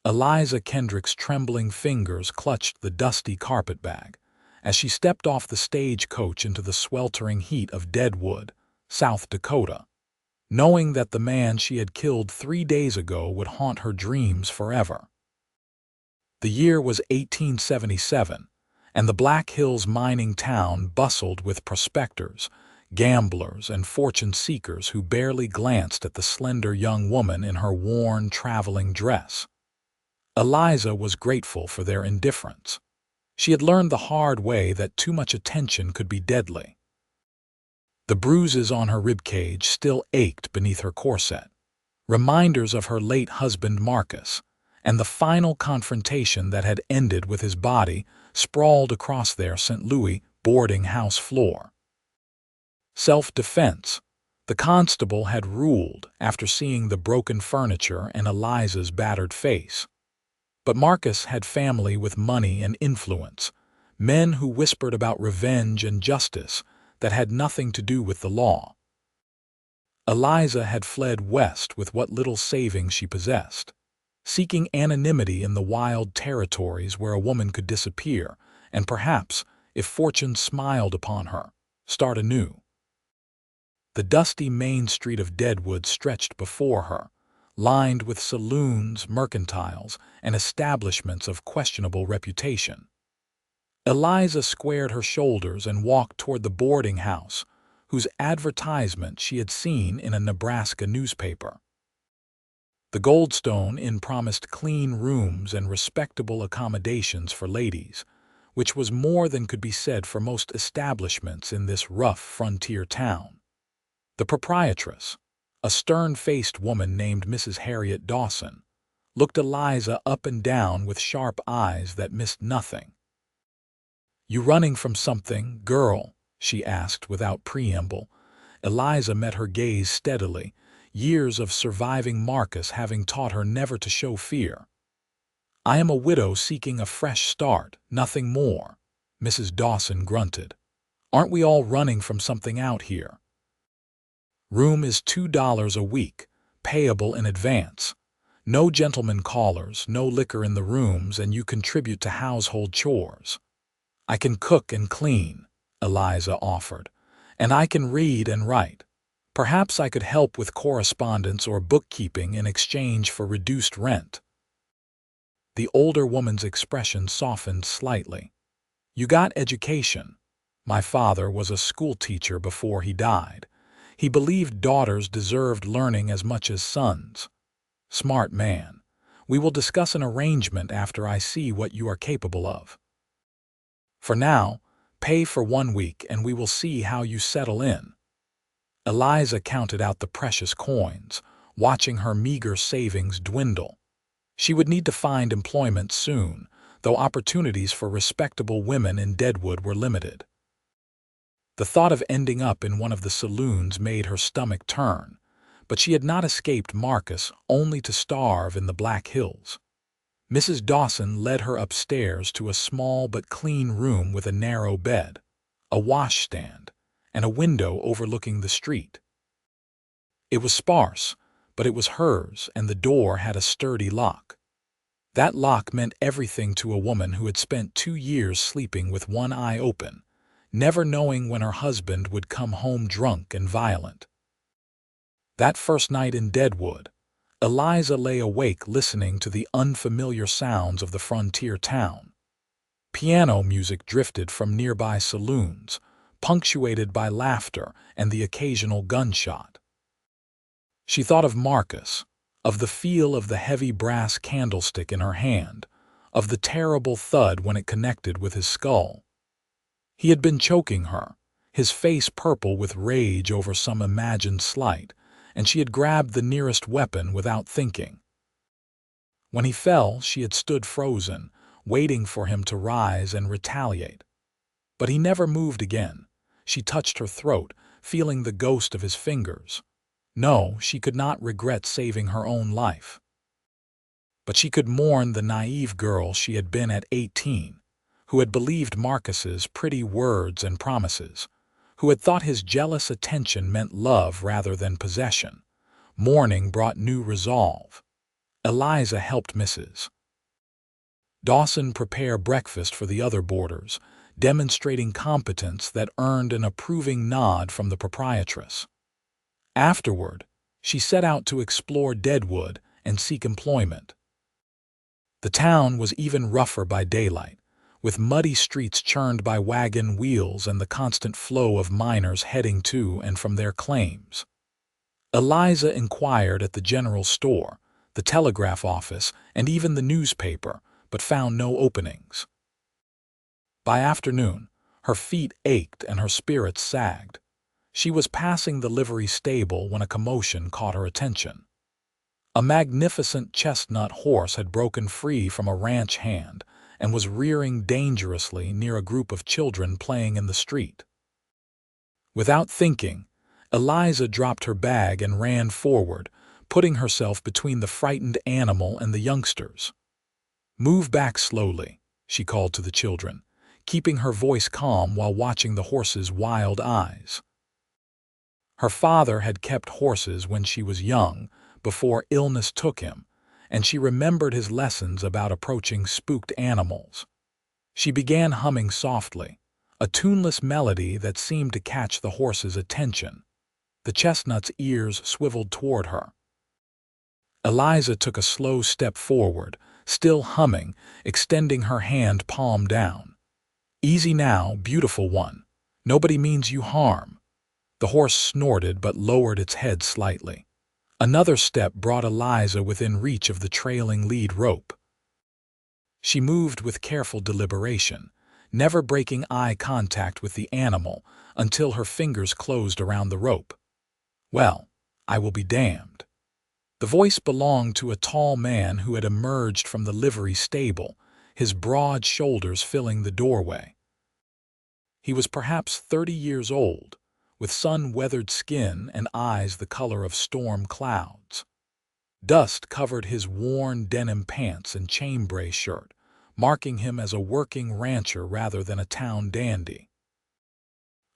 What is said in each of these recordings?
Eliza Kendrick's trembling fingers clutched the dusty carpetbag as she stepped off the stagecoach into the sweltering heat of Deadwood, South Dakota, knowing that the man she had killed 3 days ago would haunt her dreams forever. The year was 1877, and the Black Hills mining town bustled with prospectors, gamblers, and fortune-seekers who barely glanced at the slender young woman in her worn traveling dress. Eliza was grateful for their indifference. She had learned the hard way that too much attention could be deadly. The bruises on her ribcage still ached beneath her corset, reminders of her late husband Marcus, and the final confrontation that had ended with his body sprawled across their St. Louis boarding house floor. Self-defense, the constable had ruled after seeing the broken furniture and Eliza's battered face. But Marcus had family with money and influence, men who whispered about revenge and justice that had nothing to do with the law. Eliza had fled west with what little savings she possessed, seeking anonymity in the wild territories where a woman could disappear and perhaps, if fortune smiled upon her, start anew. The dusty main street of Deadwood stretched before her, lined with saloons, mercantiles, and establishments of questionable reputation. Eliza squared her shoulders and walked toward the boarding house, whose advertisement she had seen in a Nebraska newspaper. The Goldstone Inn promised clean rooms and respectable accommodations for ladies, which was more than could be said for most establishments in this rough frontier town. The proprietress, a stern-faced woman named Mrs. Harriet Dawson, looked Eliza up and down with sharp eyes that missed nothing. "You running from something, girl?" she asked without preamble. Eliza met her gaze steadily, years of surviving Marcus having taught her never to show fear. "I am a widow seeking a fresh start, nothing more," Mrs. Dawson grunted. "Aren't we all running from something out here? Room is $2 a week, payable in advance. No gentlemen callers, no liquor in the rooms, and you contribute to household chores." "I can cook and clean," Eliza offered, "and I can read and write. Perhaps I could help with correspondence or bookkeeping in exchange for reduced rent." The older woman's expression softened slightly. "You got education. My father was a schoolteacher before he died. He believed daughters deserved learning as much as sons. Smart man. We will discuss an arrangement after I see what you are capable of. For now, pay for 1 week and we will see how you settle in." Eliza counted out the precious coins, watching her meager savings dwindle. She would need to find employment soon, though opportunities for respectable women in Deadwood were limited. The thought of ending up in one of the saloons made her stomach turn, but she had not escaped Marcus only to starve in the Black Hills. Mrs. Dawson led her upstairs to a small but clean room with a narrow bed, a washstand, and a window overlooking the street. It was sparse, but it was hers, and the door had a sturdy lock. That lock meant everything to a woman who had spent 2 years sleeping with one eye open, never knowing when her husband would come home drunk and violent. That first night in Deadwood, Eliza lay awake listening to the unfamiliar sounds of the frontier town. Piano music drifted from nearby saloons, punctuated by laughter and the occasional gunshot. She thought of Marcus, of the feel of the heavy brass candlestick in her hand, of the terrible thud when it connected with his skull. He had been choking her, his face purple with rage over some imagined slight, and she had grabbed the nearest weapon without thinking. When he fell, she had stood frozen, waiting for him to rise and retaliate. But he never moved again. She touched her throat, feeling the ghost of his fingers. No, she could not regret saving her own life. But she could mourn the naive girl she had been at 18, who had believed Marcus's pretty words and promises, who had thought his jealous attention meant love rather than possession. Mourning brought new resolve. Eliza helped Mrs. Dawson prepare breakfast for the other boarders, demonstrating competence that earned an approving nod from the proprietress. Afterward, she set out to explore Deadwood and seek employment. The town was even rougher by daylight, with muddy streets churned by wagon wheels and the constant flow of miners heading to and from their claims. Eliza inquired at the general store, the telegraph office, and even the newspaper, but found no openings. By afternoon, her feet ached and her spirits sagged. She was passing the livery stable when a commotion caught her attention. A magnificent chestnut horse had broken free from a ranch hand and was rearing dangerously near a group of children playing in the street. Without thinking, Eliza dropped her bag and ran forward, putting herself between the frightened animal and the youngsters. "Move back slowly," she called to the children, keeping her voice calm while watching the horse's wild eyes. Her father had kept horses when she was young, before illness took him, and she remembered his lessons about approaching spooked animals. She began humming softly, a tuneless melody that seemed to catch the horse's attention. The chestnut's ears swiveled toward her. Eliza took a slow step forward, still humming, extending her hand palm down. "Easy now, beautiful one. Nobody means you harm." The horse snorted but lowered its head slightly. Another step brought Eliza within reach of the trailing lead rope. She moved with careful deliberation, never breaking eye contact with the animal until her fingers closed around the rope. "Well, I will be damned." The voice belonged to a tall man who had emerged from the livery stable, his broad shoulders filling the doorway. He was perhaps 30 years old, with sun-weathered skin and eyes the color of storm clouds. Dust covered his worn denim pants and chambray shirt, marking him as a working rancher rather than a town dandy.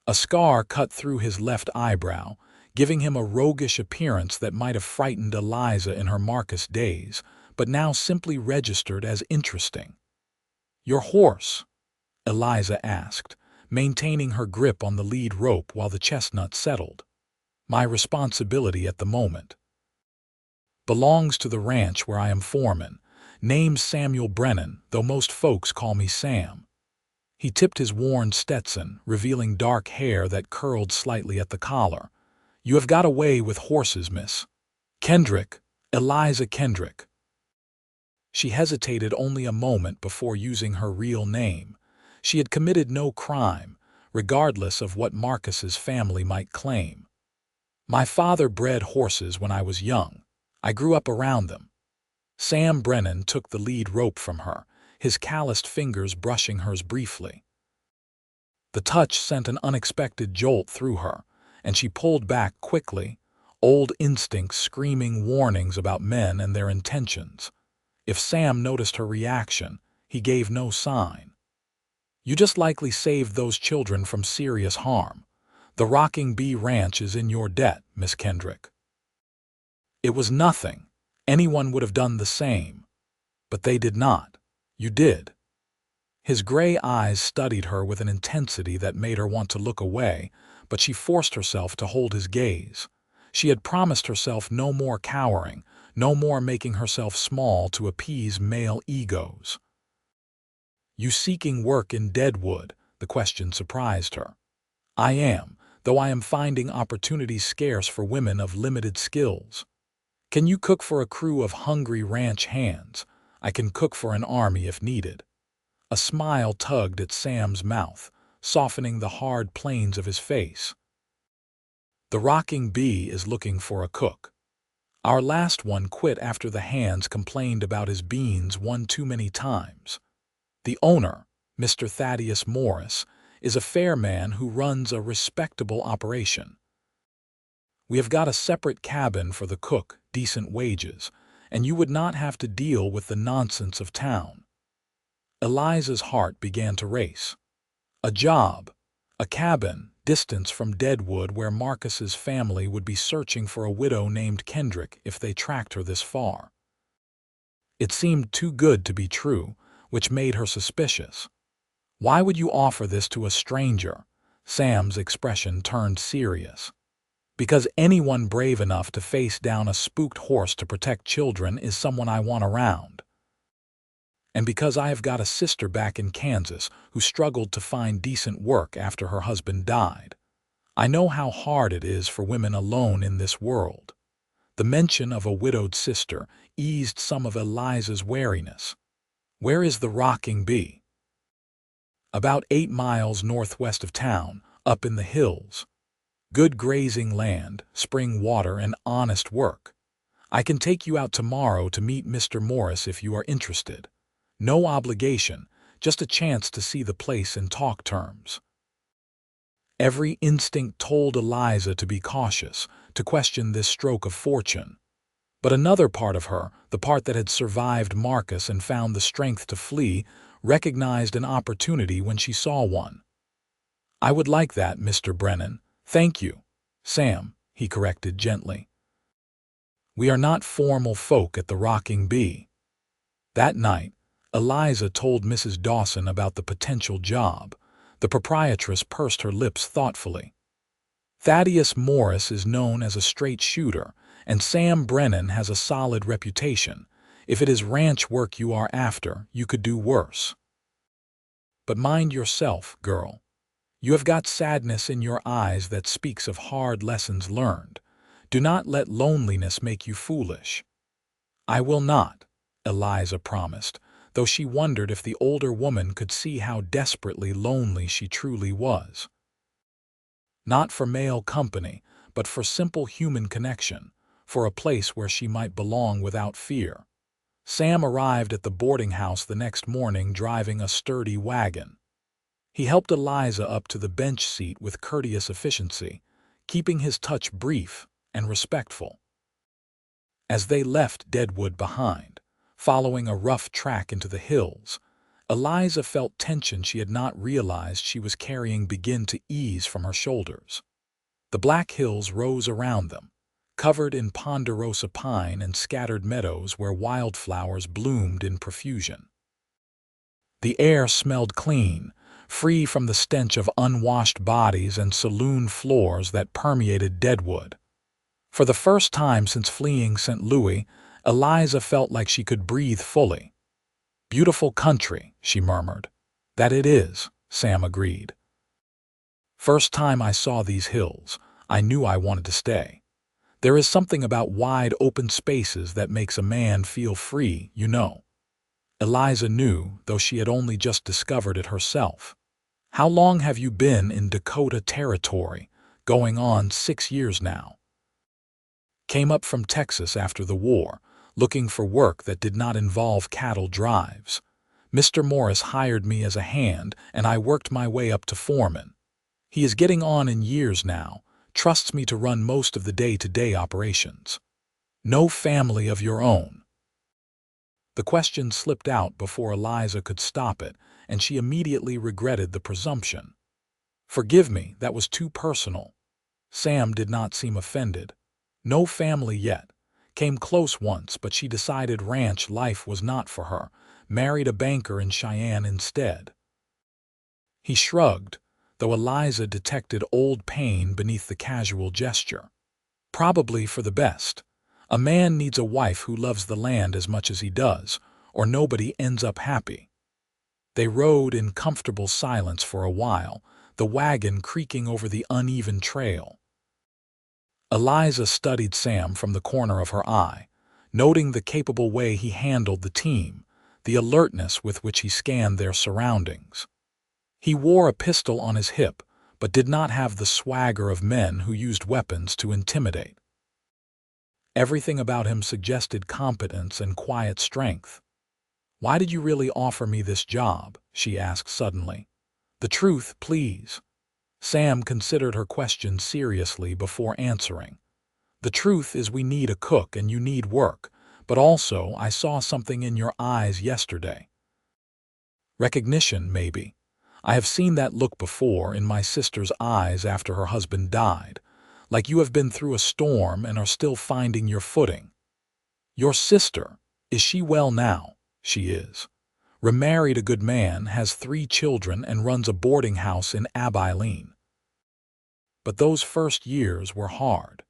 A scar cut through his left eyebrow, giving him a roguish appearance that might have frightened Eliza in her Marcus days, but now simply registered as interesting. "Your horse?" Eliza asked, maintaining her grip on the lead rope while the chestnut settled. "My responsibility at the moment. Belongs to the ranch where I am foreman. Name's Samuel Brennan, though most folks call me Sam." He tipped his worn Stetson, revealing dark hair that curled slightly at the collar. "You have got a way with horses, Miss Kendrick, Eliza Kendrick." She hesitated only a moment before using her real name. She had committed no crime, regardless of what Marcus's family might claim. "My father bred horses when I was young. I grew up around them." Sam Brennan took the lead rope from her, his calloused fingers brushing hers briefly. The touch sent an unexpected jolt through her, and she pulled back quickly, old instincts screaming warnings about men and their intentions. If Sam noticed her reaction, he gave no sign. "You just likely saved those children from serious harm. The Rocking Bee Ranch is in your debt, Miss Kendrick." "It was nothing. Anyone would have done the same. But they did not. You did." His gray eyes studied her with an intensity that made her want to look away, but she forced herself to hold his gaze. She had promised herself no more cowering, no more making herself small to appease male egos. "You seeking work in Deadwood?" The question surprised her. "I am, though I am finding opportunities scarce for women of limited skills." "Can you cook for a crew of hungry ranch hands?" "I can cook for an army if needed." A smile tugged at Sam's mouth, softening the hard planes of his face. "The Rocking Bee is looking for a cook. Our last one quit after the hands complained about his beans one too many times. The owner, Mr. Thaddeus Morris, is a fair man who runs a respectable operation. We have got a separate cabin for the cook, decent wages, and you would not have to deal with the nonsense of town." Eliza's heart began to race. A job, a cabin, distance from Deadwood where Marcus's family would be searching for a widow named Kendrick if they tracked her this far. It seemed too good to be true, which made her suspicious. "Why would you offer this to a stranger?" Sam's expression turned serious. "Because anyone brave enough to face down a spooked horse to protect children is someone I want around. And because I have got a sister back in Kansas who struggled to find decent work after her husband died. I know how hard it is for women alone in this world." The mention of a widowed sister eased some of Eliza's wariness. "Where is the rocking bee?" "About 8 miles northwest of town, up in the hills. Good grazing land, spring water, and honest work. I can take you out tomorrow to meet Mr. Morris if you are interested. No obligation, just a chance to see the place and talk terms." Every instinct told Eliza to be cautious, to question this stroke of fortune. But another part of her, the part that had survived Marcus and found the strength to flee, recognized an opportunity when she saw one. "I would like that, Mr. Brennan. Thank you, Sam," he corrected gently. "We are not formal folk at the Rocking Bee." That night, Eliza told Mrs. Dawson about the potential job. The proprietress pursed her lips thoughtfully. "Thaddeus Morris is known as a straight shooter, and Sam Brennan has a solid reputation. If it is ranch work you are after, you could do worse. But mind yourself, girl. You have got sadness in your eyes that speaks of hard lessons learned. Do not let loneliness make you foolish." "I will not," Eliza promised, though she wondered if the older woman could see how desperately lonely she truly was. Not for male company, but for simple human connection, for a place where she might belong without fear. Sam arrived at the boarding house the next morning driving a sturdy wagon. He helped Eliza up to the bench seat with courteous efficiency, keeping his touch brief and respectful. As they left Deadwood behind, following a rough track into the hills, Eliza felt tension she had not realized she was carrying begin to ease from her shoulders. The Black Hills rose around them, covered in ponderosa pine and scattered meadows where wildflowers bloomed in profusion. The air smelled clean, free from the stench of unwashed bodies and saloon floors that permeated Deadwood. For the first time since fleeing St. Louis, Eliza felt like she could breathe fully. "Beautiful country," she murmured. "That it is," Sam agreed. "First time I saw these hills, I knew I wanted to stay. There is something about wide open spaces that makes a man feel free, you know." Eliza knew, though she had only just discovered it herself. "How long have you been in Dakota territory?" "Going on 6 years now. Came up from Texas after the war, looking for work that did not involve cattle drives. Mr. Morris hired me as a hand, and I worked my way up to foreman. He is getting on in years now, trusts me to run most of the day-to-day operations. No family of your own?" The question slipped out before Eliza could stop it, and she immediately regretted the presumption. "Forgive me, that was too personal." Sam did not seem offended. "No family yet. Came close once, but she decided ranch life was not for her, married a banker in Cheyenne instead." He shrugged, though Eliza detected old pain beneath the casual gesture. "Probably for the best. A man needs a wife who loves the land as much as he does, or nobody ends up happy." They rode in comfortable silence for a while, the wagon creaking over the uneven trail. Eliza studied Sam from the corner of her eye, noting the capable way he handled the team, the alertness with which he scanned their surroundings. He wore a pistol on his hip, but did not have the swagger of men who used weapons to intimidate. Everything about him suggested competence and quiet strength. "Why did you really offer me this job?" she asked suddenly. "The truth, please." Sam considered her question seriously before answering. "The truth is we need a cook and you need work, but also I saw something in your eyes yesterday." "Recognition, maybe. I have seen that look before in my sister's eyes after her husband died, like you have been through a storm and are still finding your footing." "Your sister," Is she well now? She is. Remarried a good man, has 3 children, and runs a boarding house in Abilene. But those first years were hard.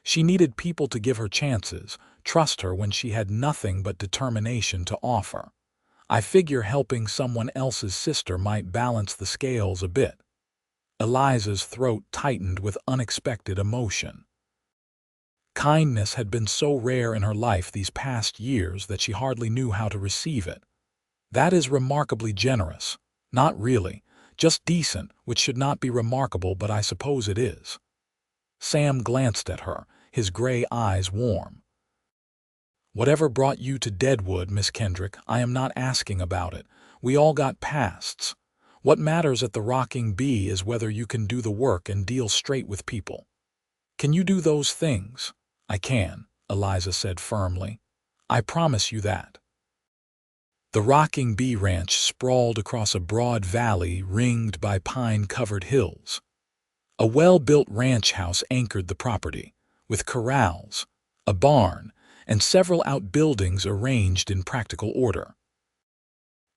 She needed people to give her chances, trust her when she had nothing but determination to offer. I figure helping someone else's sister might balance the scales a bit. Eliza's throat tightened with unexpected emotion. Kindness had been so rare in her life these past years that she hardly knew how to receive it. That is remarkably generous. Not really, just decent, which should not be remarkable, but I suppose it is. Sam glanced at her, his gray eyes warm. Whatever brought you to Deadwood, Miss Kendrick, I am not asking about it. We all got pasts. What matters at the Rocking Bee is whether you can do the work and deal straight with people. Can you do those things? I can, Eliza said firmly. I promise you that. The Rocking Bee Ranch sprawled across a broad valley ringed by pine-covered hills. A well-built ranch house anchored the property, with corrals, a barn, and several outbuildings arranged in practical order.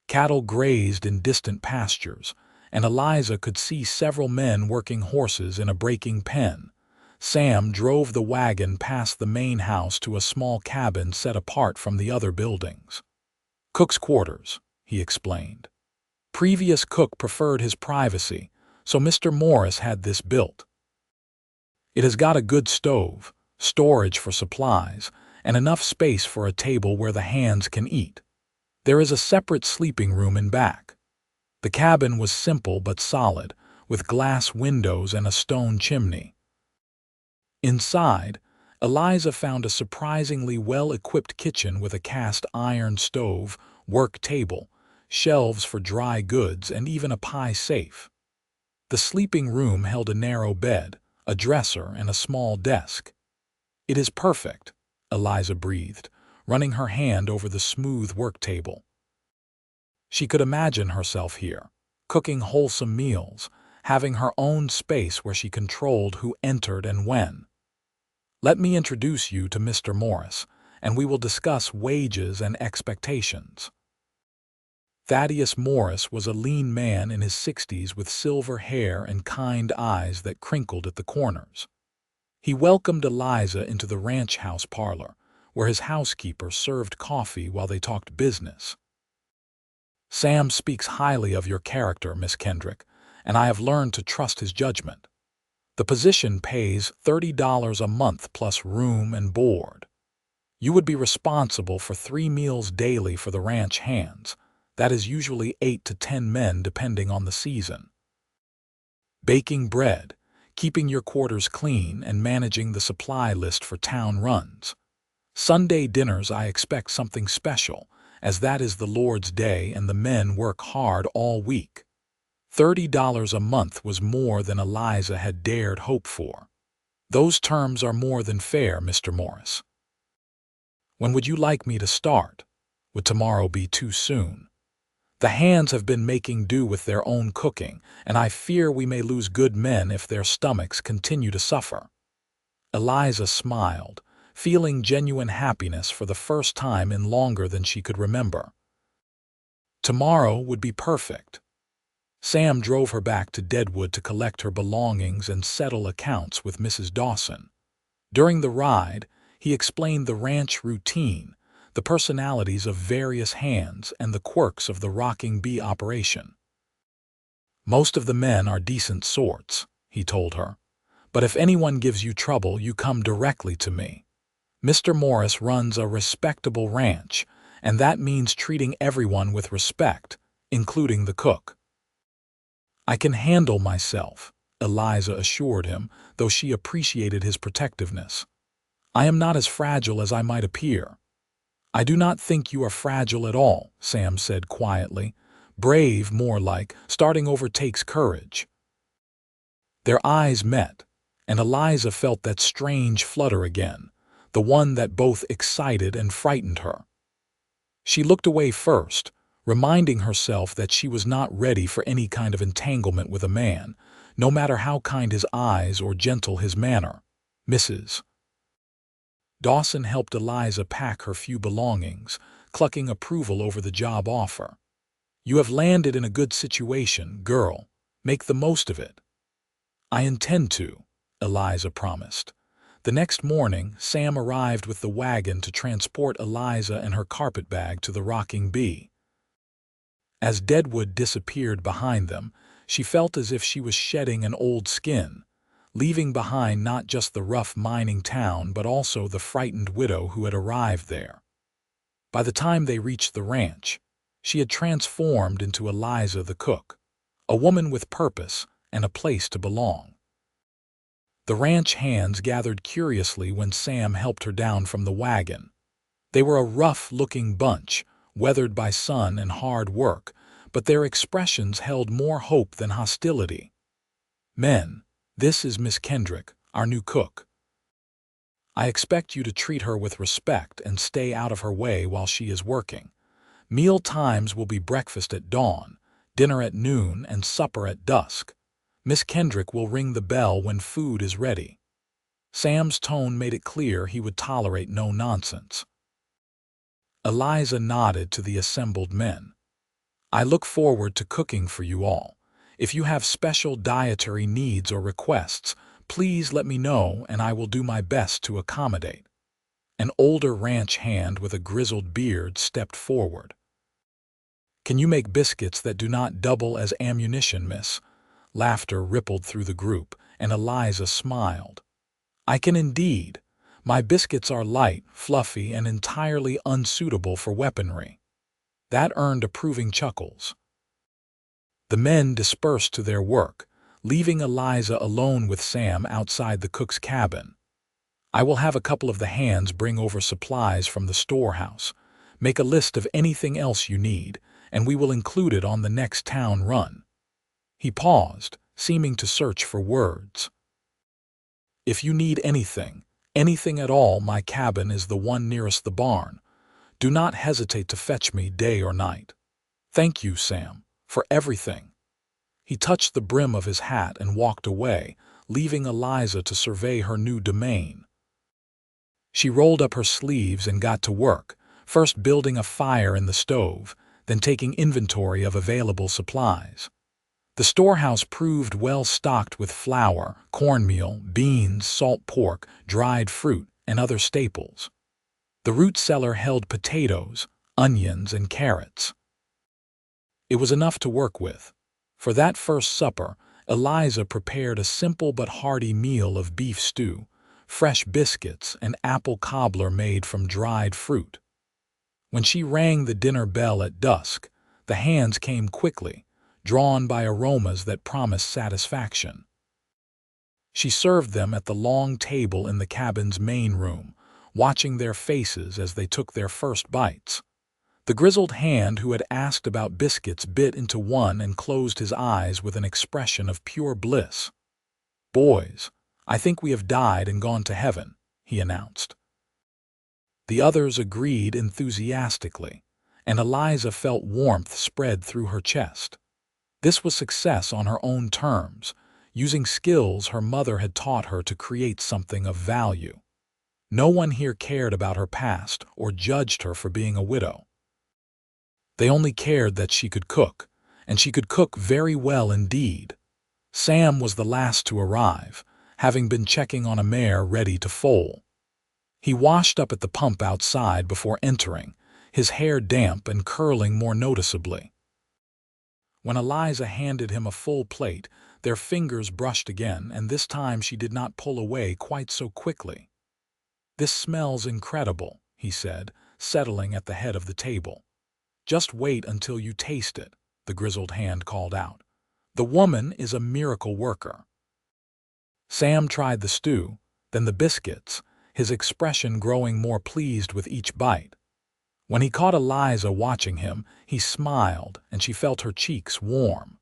Cattle grazed in distant pastures, and Eliza could see several men working horses in a breaking pen. Sam drove the wagon past the main house to a small cabin set apart from the other buildings. Cook's quarters, he explained. Previous cook preferred his privacy, so Mr. Morris had this built. It has got a good stove, storage for supplies, and enough space for a table where the hands can eat. There is a separate sleeping room in back. The cabin was simple but solid, with glass windows and a stone chimney. Inside, Eliza found a surprisingly well-equipped kitchen with a cast-iron stove, work table, shelves for dry goods, and even a pie safe. The sleeping room held a narrow bed, a dresser, and a small desk. "It is perfect," Eliza breathed, running her hand over the smooth work table. She could imagine herself here, cooking wholesome meals, having her own space where she controlled who entered and when. "Let me introduce you to Mr. Morris, and we will discuss wages and expectations." Thaddeus Morris was a lean man in his 60s with silver hair and kind eyes that crinkled at the corners. He welcomed Eliza into the ranch house parlor, where his housekeeper served coffee while they talked business. "Sam speaks highly of your character, Miss Kendrick, and I have learned to trust his judgment. The position pays $30 a month plus room and board. You would be responsible for 3 meals daily for the ranch hands. That is usually 8 to 10 men depending on the season. Baking bread, keeping your quarters clean, and managing the supply list for town runs. Sunday dinners I expect something special, as that is the Lord's Day and the men work hard all week." $30 a month was more than Eliza had dared hope for. "Those terms are more than fair, Mr. Morris." "When would you like me to start? Would tomorrow be too soon? The hands have been making do with their own cooking, and I fear we may lose good men if their stomachs continue to suffer." Eliza smiled, feeling genuine happiness for the first time in longer than she could remember. Tomorrow would be perfect. Sam drove her back to Deadwood to collect her belongings and settle accounts with Mrs. Dawson. During the ride, he explained the ranch routine, the personalities of various hands, and the quirks of the Rocking Bee operation. "Most of the men are decent sorts," he told her, "but if anyone gives you trouble, you come directly to me. Mr. Morris runs a respectable ranch, and that means treating everyone with respect, including the cook." "I can handle myself," Eliza assured him, though she appreciated his protectiveness. "I am not as fragile as I might appear." "I do not think you are fragile at all," Sam said quietly. "Brave, more like. Starting over takes courage." Their eyes met, and Eliza felt that strange flutter again, the one that both excited and frightened her. She looked away first, reminding herself that she was not ready for any kind of entanglement with a man, no matter how kind his eyes or gentle his manner. "Mrs. Dawson helped Eliza pack her few belongings, clucking approval over the job offer. "You have landed in a good situation, girl. Make the most of it." "I intend to," Eliza promised. The next morning, Sam arrived with the wagon to transport Eliza and her carpetbag to the rocking bee. As Deadwood disappeared behind them, she felt as if she was shedding an old skin, leaving behind not just the rough mining town but also the frightened widow who had arrived there. By the time they reached the ranch, she had transformed into Eliza the cook, a woman with purpose and a place to belong. The ranch hands gathered curiously when Sam helped her down from the wagon. They were a rough-looking bunch, weathered by sun and hard work, but their expressions held more hope than hostility. "Men, this is Miss Kendrick, our new cook. I expect you to treat her with respect and stay out of her way while she is working. Meal times will be breakfast at dawn, dinner at noon, and supper at dusk. Miss Kendrick will ring the bell when food is ready." Sam's tone made it clear he would tolerate no nonsense. Eliza nodded to the assembled men. "I look forward to cooking for you all. If you have special dietary needs or requests, please let me know and I will do my best to accommodate." An older ranch hand with a grizzled beard stepped forward. "Can you make biscuits that do not double as ammunition, miss?" Laughter rippled through the group, and Eliza smiled. "I can indeed. My biscuits are light, fluffy, and entirely unsuitable for weaponry." That earned approving chuckles. The men dispersed to their work, leaving Eliza alone with Sam outside the cook's cabin. "I will have a couple of the hands bring over supplies from the storehouse. Make a list of anything else you need, and we will include it on the next town run." He paused, seeming to search for words. "If you need anything at all, my cabin is the one nearest the barn. Do not hesitate to fetch me day or night. Thank you, Sam, for everything." He touched the brim of his hat and walked away, leaving Eliza to survey her new domain. She rolled up her sleeves and got to work, first building a fire in the stove, then taking inventory of available supplies. The storehouse proved well stocked with flour, cornmeal, beans, salt pork, dried fruit, and other staples. The root cellar held potatoes, onions, and carrots. It was enough to work with. For that first supper, Eliza prepared a simple but hearty meal of beef stew, fresh biscuits, and apple cobbler made from dried fruit. When she rang the dinner bell at dusk, the hands came quickly, drawn by aromas that promised satisfaction. She served them at the long table in the cabin's main room, watching their faces as they took their first bites. The grizzled hand who had asked about biscuits bit into one and closed his eyes with an expression of pure bliss. "Boys, I think we have died and gone to heaven," he announced. The others agreed enthusiastically, and Eliza felt warmth spread through her chest. This was success on her own terms, using skills her mother had taught her to create something of value. No one here cared about her past or judged her for being a widow. They only cared that she could cook, and she could cook very well indeed. Sam was the last to arrive, having been checking on a mare ready to foal. He washed up at the pump outside before entering, his hair damp and curling more noticeably. When Eliza handed him a full plate, their fingers brushed again, and this time she did not pull away quite so quickly. "This smells incredible," he said, settling at the head of the table. "Just wait until you taste it," the grizzled hand called out. "The woman is a miracle worker." Sam tried the stew, then the biscuits, his expression growing more pleased with each bite. When he caught Eliza watching him, he smiled, and she felt her cheeks warm.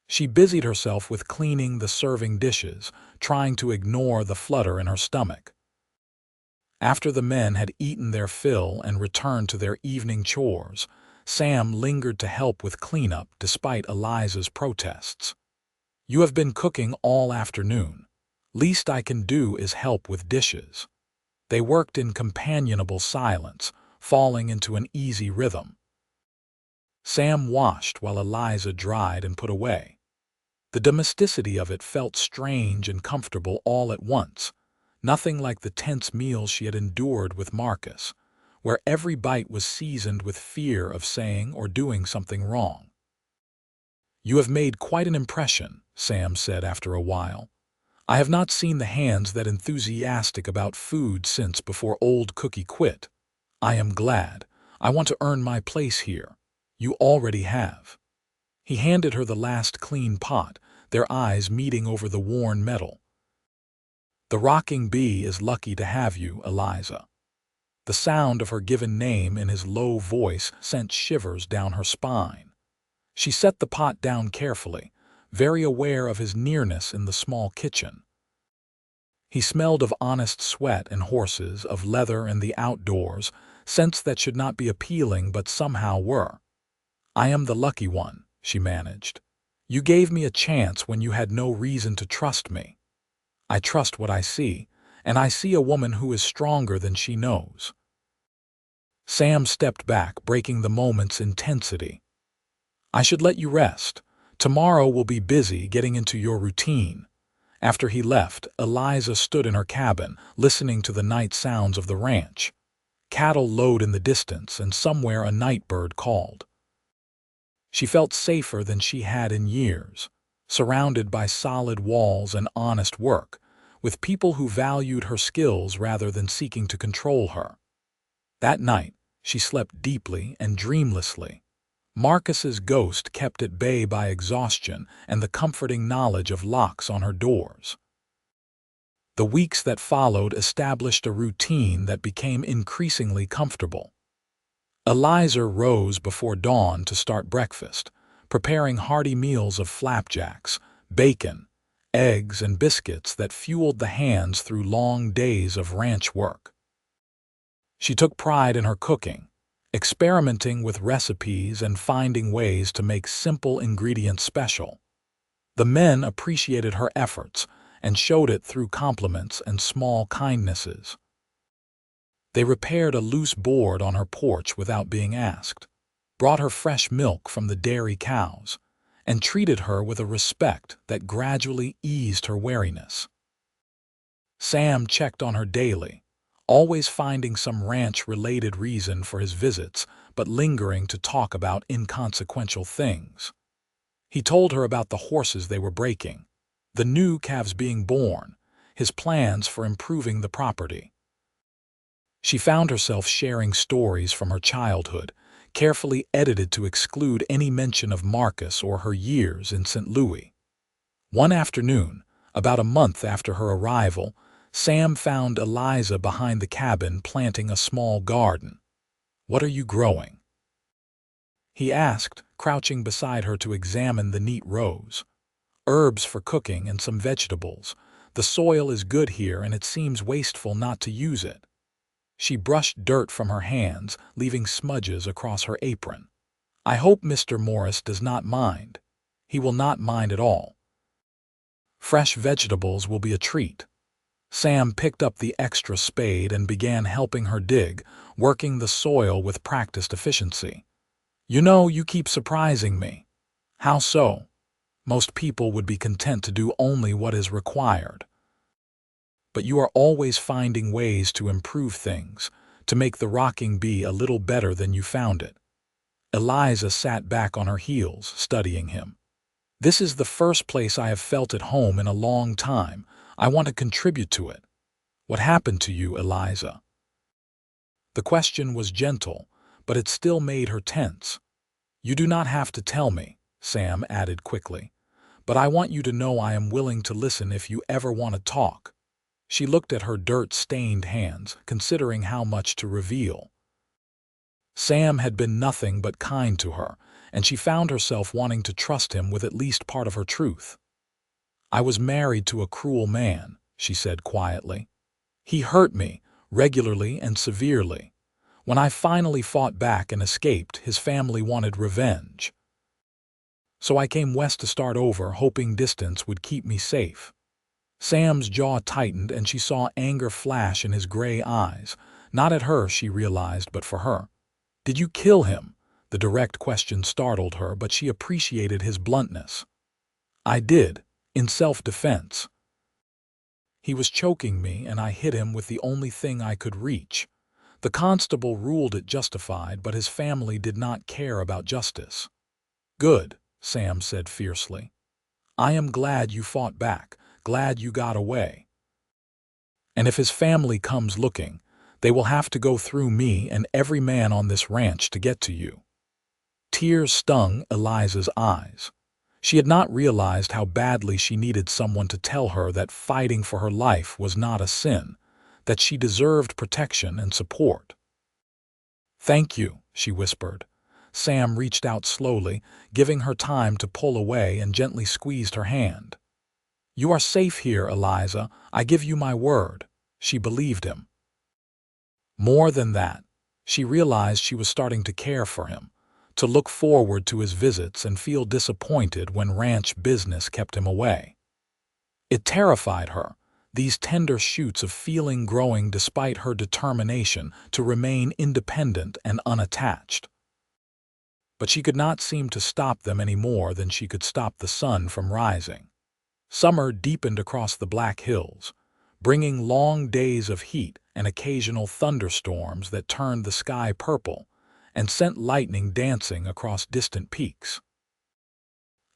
She busied herself with cleaning the serving dishes, trying to ignore the flutter in her stomach. After the men had eaten their fill and returned to their evening chores, Sam lingered to help with cleanup despite Eliza's protests. "You have been cooking all afternoon. Least I can do is help with dishes." They worked in companionable silence, falling into an easy rhythm. Sam washed while Eliza dried and put away. The domesticity of it felt strange and comfortable all at once, nothing like the tense meals she had endured with Marcus, where every bite was seasoned with fear of saying or doing something wrong. "You have made quite an impression," Sam said after a while. "I have not seen the hands that enthusiastic about food since before old Cookie quit. I am glad. I want to earn my place here. You already have." He handed her the last clean pot, their eyes meeting over the worn metal. "The rocking bee is lucky to have you, Eliza." The sound of her given name in his low voice sent shivers down her spine. She set the pot down carefully, very aware of his nearness in the small kitchen. He smelled of honest sweat and horses, of leather and the outdoors, scents that should not be appealing but somehow were. "I am the lucky one," she managed. "You gave me a chance when you had no reason to trust me. I trust what I see, and I see a woman who is stronger than she knows." Sam stepped back, breaking the moment's intensity. "I should let you rest. Tomorrow will be busy getting into your routine." After he left, Eliza stood in her cabin, listening to the night sounds of the ranch. Cattle lowed in the distance, and somewhere a night bird called. She felt safer than she had in years, surrounded by solid walls and honest work, with people who valued her skills rather than seeking to control her. That night, she slept deeply and dreamlessly. Marcus's ghost kept at bay by exhaustion and the comforting knowledge of locks on her doors. The weeks that followed established a routine that became increasingly comfortable. Eliza rose before dawn to start breakfast, preparing hearty meals of flapjacks, bacon, eggs, and biscuits that fueled the hands through long days of ranch work. She took pride in her cooking, experimenting with recipes and finding ways to make simple ingredients special. The men appreciated her efforts and showed it through compliments and small kindnesses. They repaired a loose board on her porch without being asked, brought her fresh milk from the dairy cows, and treated her with a respect that gradually eased her wariness. Sam checked on her daily, always finding some ranch-related reason for his visits, but lingering to talk about inconsequential things. He told her about the horses they were breaking, the new calves being born, his plans for improving the property. She found herself sharing stories from her childhood, carefully edited to exclude any mention of Marcus or her years in St. Louis. One afternoon, about a month after her arrival, Sam found Eliza behind the cabin planting a small garden. "What are you growing?" he asked, crouching beside her to examine the neat rows. "Herbs for cooking and some vegetables. The soil is good here and it seems wasteful not to use it." She brushed dirt from her hands, leaving smudges across her apron. "I hope Mr. Morris does not mind." "He will not mind at all. Fresh vegetables will be a treat." Sam picked up the extra spade and began helping her dig, working the soil with practiced efficiency. "You know, you keep surprising me." "How so?" "Most people would be content to do only what is required. But you are always finding ways to improve things, to make the rocking bee a little better than you found it." Eliza sat back on her heels, studying him. "This is the first place I have felt at home in a long time. I want to contribute to it." "What happened to you, Eliza?" The question was gentle, but it still made her tense. "You do not have to tell me," Sam added quickly, "but I want you to know I am willing to listen if you ever want to talk." She looked at her dirt-stained hands, considering how much to reveal. Sam had been nothing but kind to her, and she found herself wanting to trust him with at least part of her truth. "I was married to a cruel man," she said quietly. "He hurt me, regularly and severely. When I finally fought back and escaped, his family wanted revenge. So I came west to start over, hoping distance would keep me safe." Sam's jaw tightened and she saw anger flash in his gray eyes. Not at her, she realized, but for her. "Did you kill him?" The direct question startled her, but she appreciated his bluntness. "I did, in self-defense. He was choking me and I hit him with the only thing I could reach." The constable ruled it justified, but his family did not care about justice. "Good," Sam said fiercely. "I am glad you fought back, glad you got away. And if his family comes looking, they will have to go through me and every man on this ranch to get to you." Tears stung Eliza's eyes. She had not realized how badly she needed someone to tell her that fighting for her life was not a sin, that she deserved protection and support. "Thank you," she whispered. Sam reached out slowly, giving her time to pull away, and gently squeezed her hand. "You are safe here, Eliza. I give you my word." She believed him. More than that, she realized she was starting to care for him, to look forward to his visits and feel disappointed when ranch business kept him away. It terrified her, these tender shoots of feeling growing despite her determination to remain independent and unattached. But she could not seem to stop them any more than she could stop the sun from rising. Summer deepened across the Black Hills, bringing long days of heat and occasional thunderstorms that turned the sky purple and sent lightning dancing across distant peaks.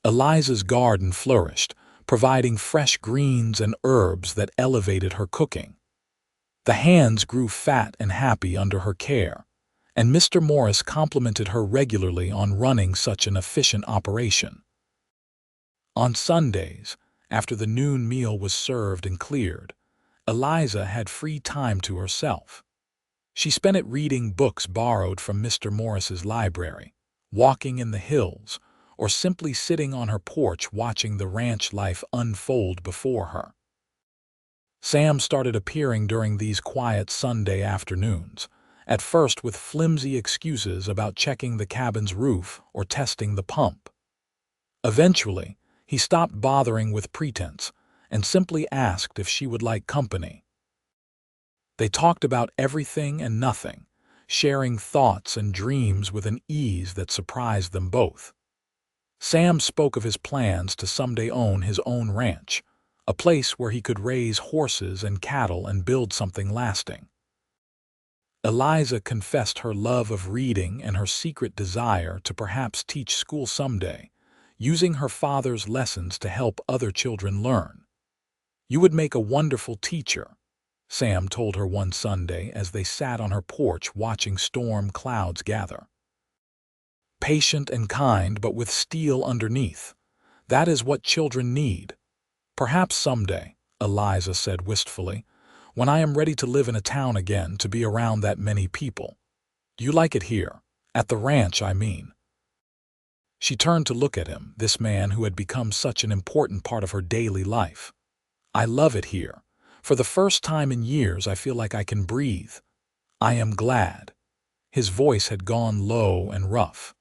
Eliza's garden flourished, providing fresh greens and herbs that elevated her cooking. The hands grew fat and happy under her care, and Mr. Morris complimented her regularly on running such an efficient operation. On Sundays, after the noon meal was served and cleared, Eliza had free time to herself. She spent it reading books borrowed from Mr. Morris's library, walking in the hills, or simply sitting on her porch watching the ranch life unfold before her. Sam started appearing during these quiet Sunday afternoons, at first with flimsy excuses about checking the cabin's roof or testing the pump. Eventually, he stopped bothering with pretense and simply asked if she would like company. They talked about everything and nothing, sharing thoughts and dreams with an ease that surprised them both. Sam spoke of his plans to someday own his own ranch, a place where he could raise horses and cattle and build something lasting. Eliza confessed her love of reading and her secret desire to perhaps teach school someday, using her father's lessons to help other children learn. "You would make a wonderful teacher," Sam told her one Sunday as they sat on her porch watching storm clouds gather. "Patient and kind, but with steel underneath. That is what children need." "Perhaps someday," Eliza said wistfully, "when I am ready to live in a town again, to be around that many people." "Do you like it here? At the ranch, I mean." She turned to look at him, this man who had become such an important part of her daily life. "I love it here. For the first time in years, I feel like I can breathe. I am glad." His voice had gone low and rough.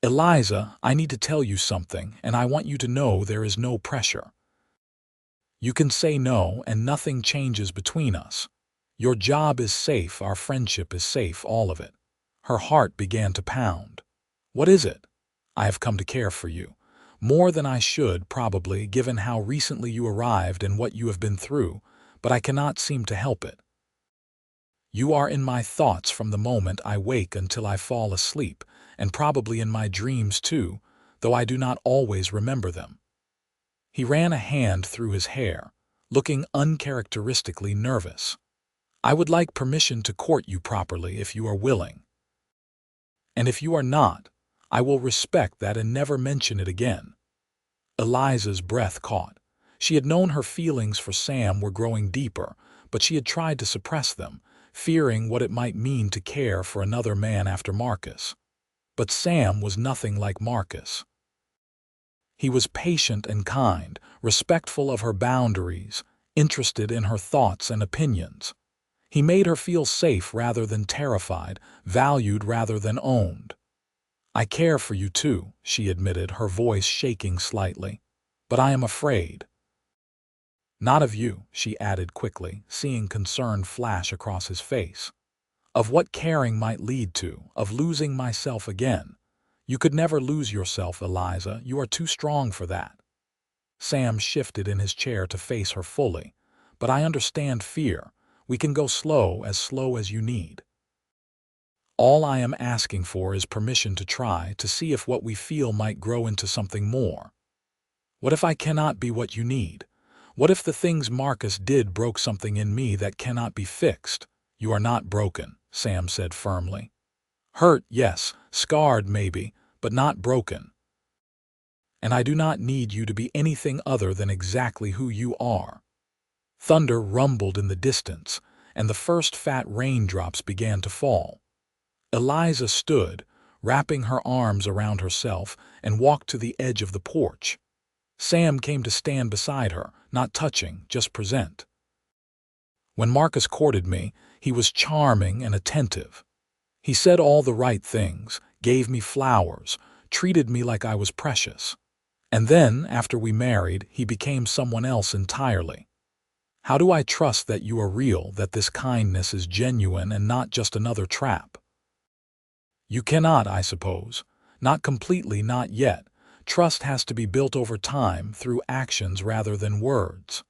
"Eliza, I need to tell you something, and I want you to know there is no pressure. You can say no, and nothing changes between us. Your job is safe, our friendship is safe, all of it." Her heart began to pound. "What is it?" "I have come to care for you. More than I should, probably, given how recently you arrived and what you have been through, but I cannot seem to help it. You are in my thoughts from the moment I wake until I fall asleep, and probably in my dreams too, though I do not always remember them." He ran a hand through his hair, looking uncharacteristically nervous. "I would like permission to court you properly if you are willing. And if you are not, I will respect that and never mention it again." Eliza's breath caught. She had known her feelings for Sam were growing deeper, but she had tried to suppress them, fearing what it might mean to care for another man after Marcus. But Sam was nothing like Marcus. He was patient and kind, respectful of her boundaries, interested in her thoughts and opinions. He made her feel safe rather than terrified, valued rather than owned. "I care for you too," she admitted, her voice shaking slightly. "But I am afraid." Not of you, she added quickly, seeing concern flash across his face. Of what caring might lead to, of losing myself again. You could never lose yourself, Eliza. You are too strong for that. Sam shifted in his chair to face her fully. But I understand fear. We can go slow as you need. All I am asking for is permission to try, to see if what we feel might grow into something more. What if I cannot be what you need? What if the things Marcus did broke something in me that cannot be fixed? You are not broken, Sam said firmly. Hurt, yes, scarred maybe, but not broken. And I do not need you to be anything other than exactly who you are. Thunder rumbled in the distance, and the first fat raindrops began to fall. Eliza stood, wrapping her arms around herself, and walked to the edge of the porch. Sam came to stand beside her, not touching, just present. When Marcus courted me, he was charming and attentive. He said all the right things, gave me flowers, treated me like I was precious. And then, after we married, he became someone else entirely. How do I trust that you are real, that this kindness is genuine and not just another trap? You cannot, I suppose. Not completely, not yet. Trust has to be built over time, through actions rather than words.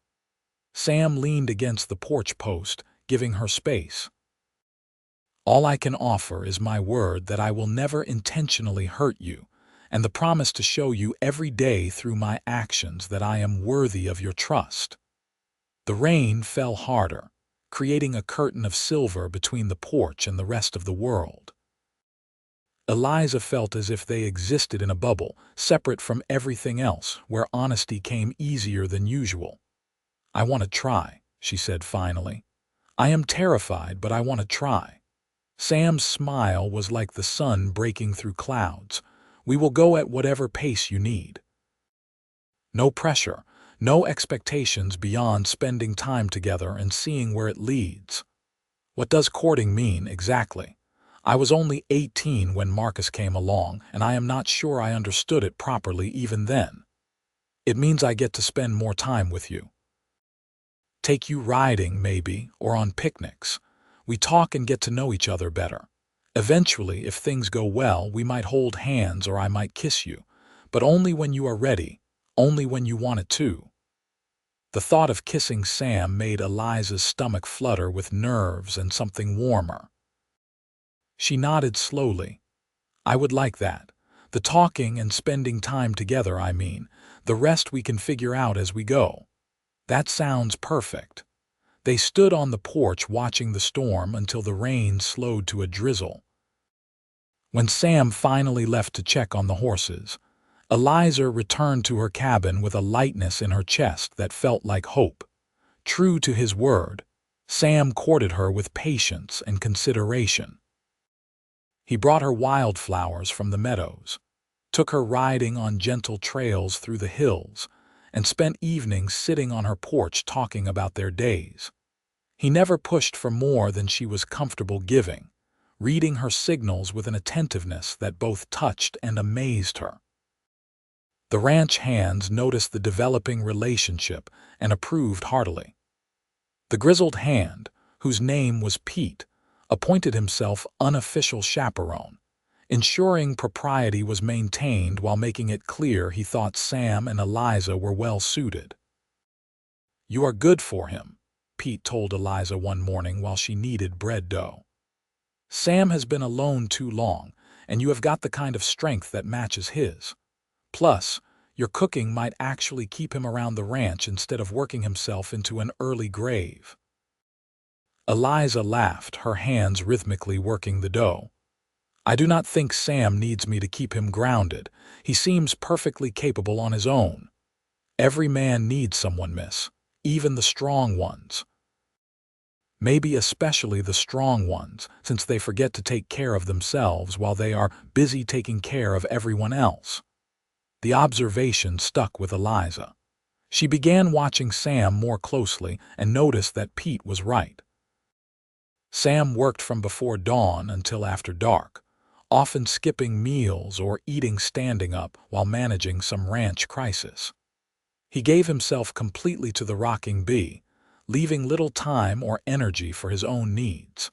Sam leaned against the porch post, giving her space. All I can offer is my word that I will never intentionally hurt you, and the promise to show you every day through my actions that I am worthy of your trust. The rain fell harder, creating a curtain of silver between the porch and the rest of the world. Eliza felt as if they existed in a bubble, separate from everything else, where honesty came easier than usual. I want to try, she said finally. I am terrified, but I want to try. Sam's smile was like the sun breaking through clouds. We will go at whatever pace you need. No pressure, no expectations beyond spending time together and seeing where it leads. What does courting mean exactly? I was only 18 when Marcus came along, and I am not sure I understood it properly even then. It means I get to spend more time with you. Take you riding, maybe, or on picnics. We talk and get to know each other better. Eventually, if things go well, we might hold hands or I might kiss you, but only when you are ready, only when you want it to. The thought of kissing Sam made Eliza's stomach flutter with nerves and something warmer. She nodded slowly. I would like that. The talking and spending time together, I mean. The rest we can figure out as we go. That sounds perfect. They stood on the porch watching the storm until the rain slowed to a drizzle. When Sam finally left to check on the horses, Eliza returned to her cabin with a lightness in her chest that felt like hope. True to his word, Sam courted her with patience and consideration. He brought her wildflowers from the meadows, took her riding on gentle trails through the hills, and spent evenings sitting on her porch talking about their days. He never pushed for more than she was comfortable giving, reading her signals with an attentiveness that both touched and amazed her. The ranch hands noticed the developing relationship and approved heartily. The grizzled hand, whose name was Pete, appointed himself unofficial chaperone, ensuring propriety was maintained while making it clear he thought Sam and Eliza were well suited. You are good for him, Pete told Eliza one morning while she kneaded bread dough. Sam has been alone too long, and you have got the kind of strength that matches his. Plus, your cooking might actually keep him around the ranch instead of working himself into an early grave. Eliza laughed, her hands rhythmically working the dough. I do not think Sam needs me to keep him grounded. He seems perfectly capable on his own. Every man needs someone, miss, even the strong ones. Maybe especially the strong ones, since they forget to take care of themselves while they are busy taking care of everyone else. The observation stuck with Eliza. She began watching Sam more closely and noticed that Pete was right. Sam worked from before dawn until after dark, often skipping meals or eating standing up while managing some ranch crisis. He gave himself completely to the rocking bee, leaving little time or energy for his own needs.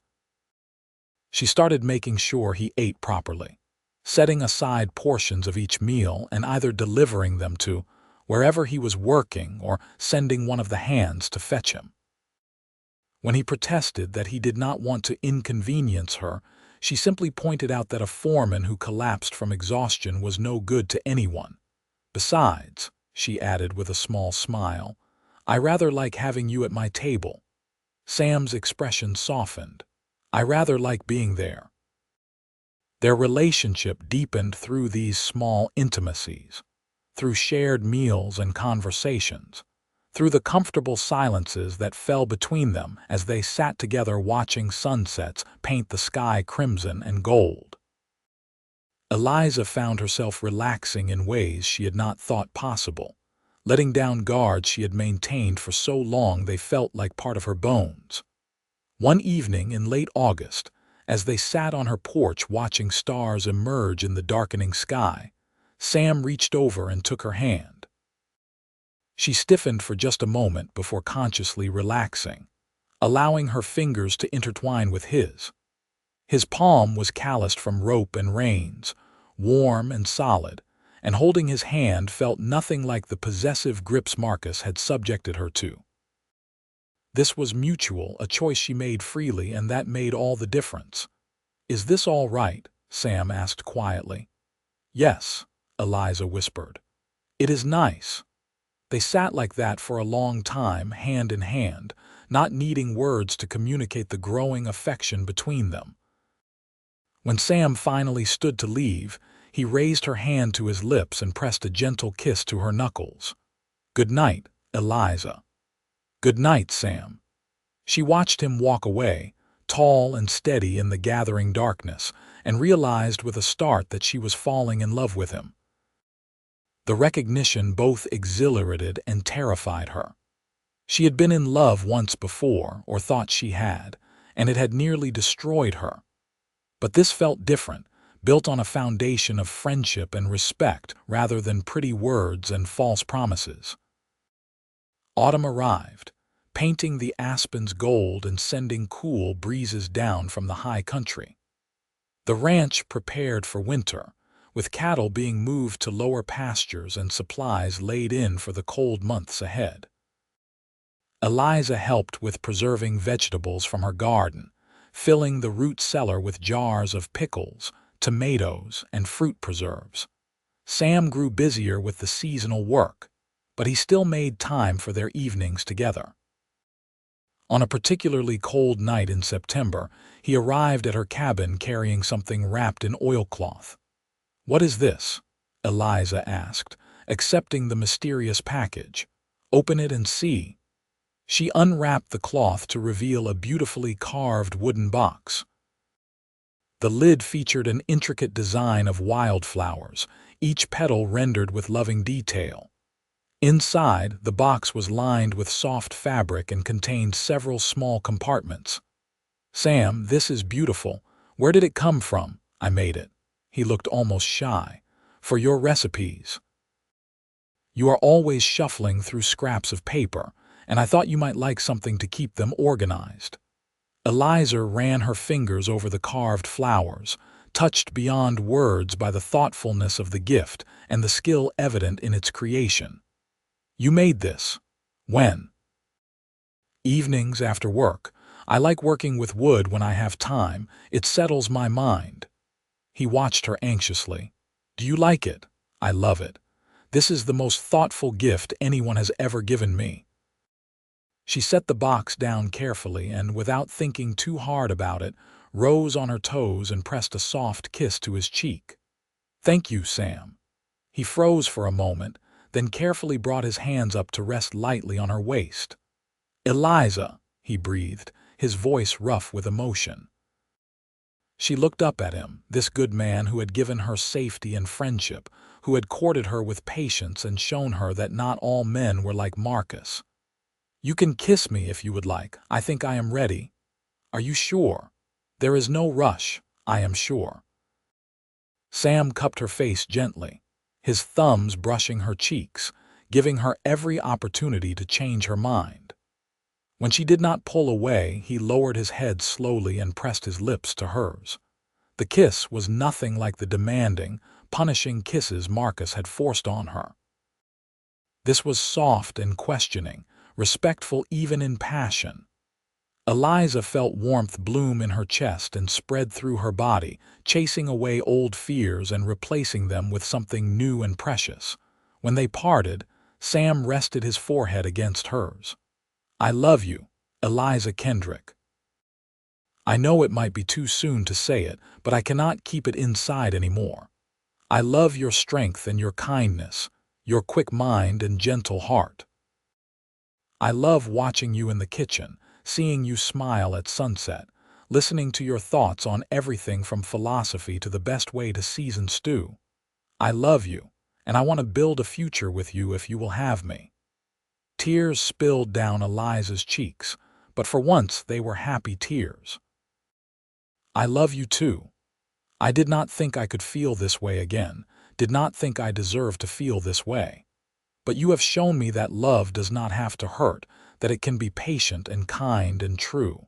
She started making sure he ate properly, setting aside portions of each meal and either delivering them to wherever he was working or sending one of the hands to fetch him. When he protested that he did not want to inconvenience her, she simply pointed out that a foreman who collapsed from exhaustion was no good to anyone. Besides, she added with a small smile, I rather like having you at my table. Sam's expression softened. I rather like being there. Their relationship deepened through these small intimacies, through shared meals and conversations, through the comfortable silences that fell between them as they sat together watching sunsets paint the sky crimson and gold. Eliza found herself relaxing in ways she had not thought possible, letting down guards she had maintained for so long they felt like part of her bones. One evening in late August, as they sat on her porch watching stars emerge in the darkening sky, Sam reached over and took her hand. She stiffened for just a moment before consciously relaxing, allowing her fingers to intertwine with his. His palm was calloused from rope and reins, warm and solid, and holding his hand felt nothing like the possessive grips Marcus had subjected her to. This was mutual, a choice she made freely, and that made all the difference. Is this all right? Sam asked quietly. Yes, Eliza whispered. It is nice. They sat like that for a long time, hand in hand, not needing words to communicate the growing affection between them. When Sam finally stood to leave, he raised her hand to his lips and pressed a gentle kiss to her knuckles. Good night, Eliza. Good night, Sam. She watched him walk away, tall and steady in the gathering darkness, and realized with a start that she was falling in love with him. The recognition both exhilarated and terrified her. She had been in love once before, or thought she had, and it had nearly destroyed her. But this felt different, built on a foundation of friendship and respect rather than pretty words and false promises. Autumn arrived, painting the aspens gold and sending cool breezes down from the high country. The ranch prepared for winter, with cattle being moved to lower pastures and supplies laid in for the cold months ahead. Eliza helped with preserving vegetables from her garden, filling the root cellar with jars of pickles, tomatoes, and fruit preserves. Sam grew busier with the seasonal work, but he still made time for their evenings together. On a particularly cold night in September, he arrived at her cabin carrying something wrapped in oilcloth. What is this? Eliza asked, accepting the mysterious package. Open it and see. She unwrapped the cloth to reveal a beautifully carved wooden box. The lid featured an intricate design of wildflowers, each petal rendered with loving detail. Inside, the box was lined with soft fabric and contained several small compartments. Sam, this is beautiful. Where did it come from? I made it. He looked almost shy. For your recipes. You are always shuffling through scraps of paper, and I thought you might like something to keep them organized. Eliza ran her fingers over the carved flowers, touched beyond words by the thoughtfulness of the gift and the skill evident in its creation. You made this. When? Evenings after work. I like working with wood when I have time. It settles my mind. He watched her anxiously. Do you like it? I love it. This is the most thoughtful gift anyone has ever given me. She set the box down carefully and, without thinking too hard about it, rose on her toes and pressed a soft kiss to his cheek. Thank you, Sam. He froze for a moment, then carefully brought his hands up to rest lightly on her waist. Eliza, he breathed, his voice rough with emotion. She looked up at him, this good man who had given her safety and friendship, who had courted her with patience and shown her that not all men were like Marcus. You can kiss me if you would like. I think I am ready. Are you sure? There is no rush, I am sure. Sam cupped her face gently, his thumbs brushing her cheeks, giving her every opportunity to change her mind. When she did not pull away, he lowered his head slowly and pressed his lips to hers. The kiss was nothing like the demanding, punishing kisses Marcus had forced on her. This was soft and questioning, respectful even in passion. Eliza felt warmth bloom in her chest and spread through her body, chasing away old fears and replacing them with something new and precious. When they parted, Sam rested his forehead against hers. "I love you, Eliza Kendrick. I know it might be too soon to say it, but I cannot keep it inside anymore. I love your strength and your kindness, your quick mind and gentle heart. I love watching you in the kitchen, seeing you smile at sunset, listening to your thoughts on everything from philosophy to the best way to season stew. I love you, and I want to build a future with you if you will have me." Tears spilled down Eliza's cheeks, but for once they were happy tears. "I love you too. I did not think I could feel this way again, did not think I deserved to feel this way. But you have shown me that love does not have to hurt, that it can be patient and kind and true."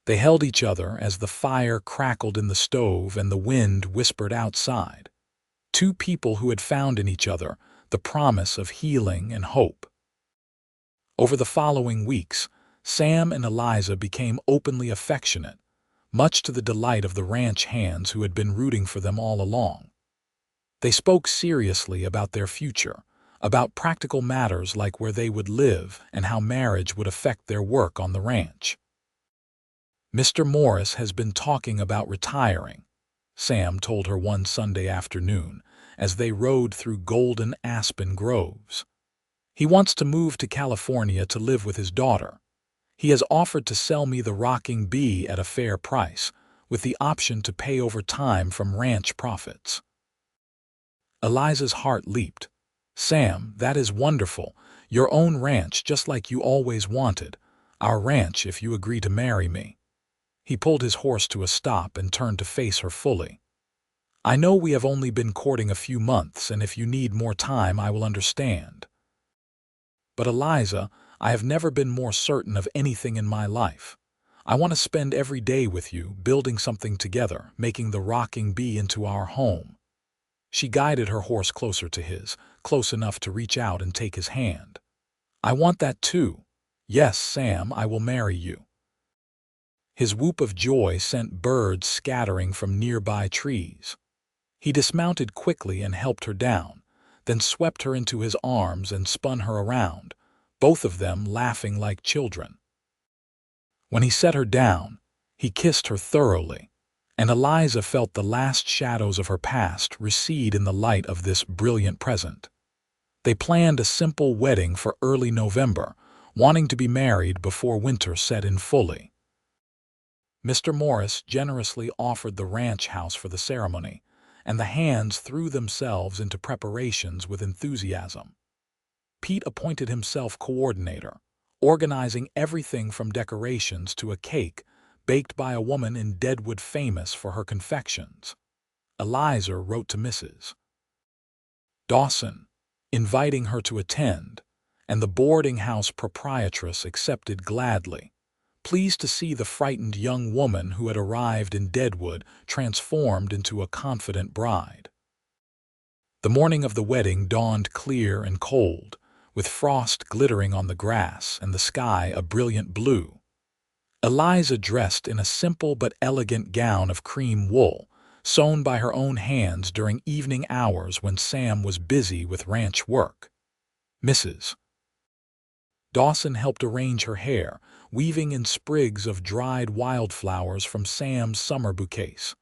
They held each other as the fire crackled in the stove and the wind whispered outside. Two people who had found in each other the promise of healing and hope. Over the following weeks, Sam and Eliza became openly affectionate, much to the delight of the ranch hands who had been rooting for them all along. They spoke seriously about their future, about practical matters like where they would live and how marriage would affect their work on the ranch. "Mr. Morris has been talking about retiring," Sam told her one Sunday afternoon as they rode through golden aspen groves. "He wants to move to California to live with his daughter. He has offered to sell me the rocking bee at a fair price, with the option to pay over time from ranch profits." Eliza's heart leaped. "Sam, that is wonderful. Your own ranch, just like you always wanted. Our ranch if you agree to marry me." He pulled his horse to a stop and turned to face her fully. "I know we have only been courting a few months, and if you need more time, I will understand. But Eliza, I have never been more certain of anything in my life. I want to spend every day with you, building something together, making the rocking bee into our home." She guided her horse closer to his, close enough to reach out and take his hand. "I want that too. Yes, Sam, I will marry you." His whoop of joy sent birds scattering from nearby trees. He dismounted quickly and helped her down, then swept her into his arms and spun her around, both of them laughing like children. When he set her down, he kissed her thoroughly, and Eliza felt the last shadows of her past recede in the light of this brilliant present. They planned a simple wedding for early November, wanting to be married before winter set in fully. Mr. Morris generously offered the ranch house for the ceremony, and the hands threw themselves into preparations with enthusiasm. Pete appointed himself coordinator, organizing everything from decorations to a cake baked by a woman in Deadwood famous for her confections. Eliza wrote to Mrs. Dawson, inviting her to attend, and the boarding house proprietress accepted gladly, pleased to see the frightened young woman who had arrived in Deadwood transformed into a confident bride. The morning of the wedding dawned clear and cold, with frost glittering on the grass and the sky a brilliant blue. Eliza dressed in a simple but elegant gown of cream wool, sewn by her own hands during evening hours when Sam was busy with ranch work. Mrs. Dawson helped arrange her hair, weaving in sprigs of dried wildflowers from Sam's summer bouquets.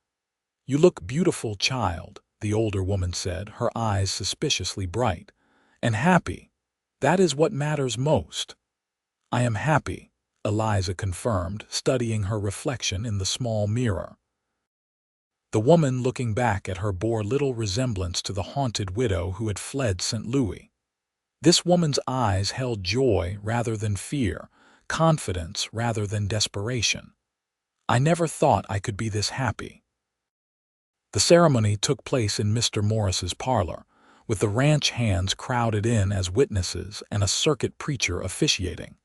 "You look beautiful, child," the older woman said, her eyes suspiciously bright. "And happy. That is what matters most." "I am happy," Eliza confirmed, studying her reflection in the small mirror. The woman looking back at her bore little resemblance to the haunted widow who had fled St. Louis. This woman's eyes held joy rather than fear, confidence rather than desperation. "I never thought I could be this happy." The ceremony took place in Mr. Morris's parlor, with the ranch hands crowded in as witnesses and a circuit preacher officiating.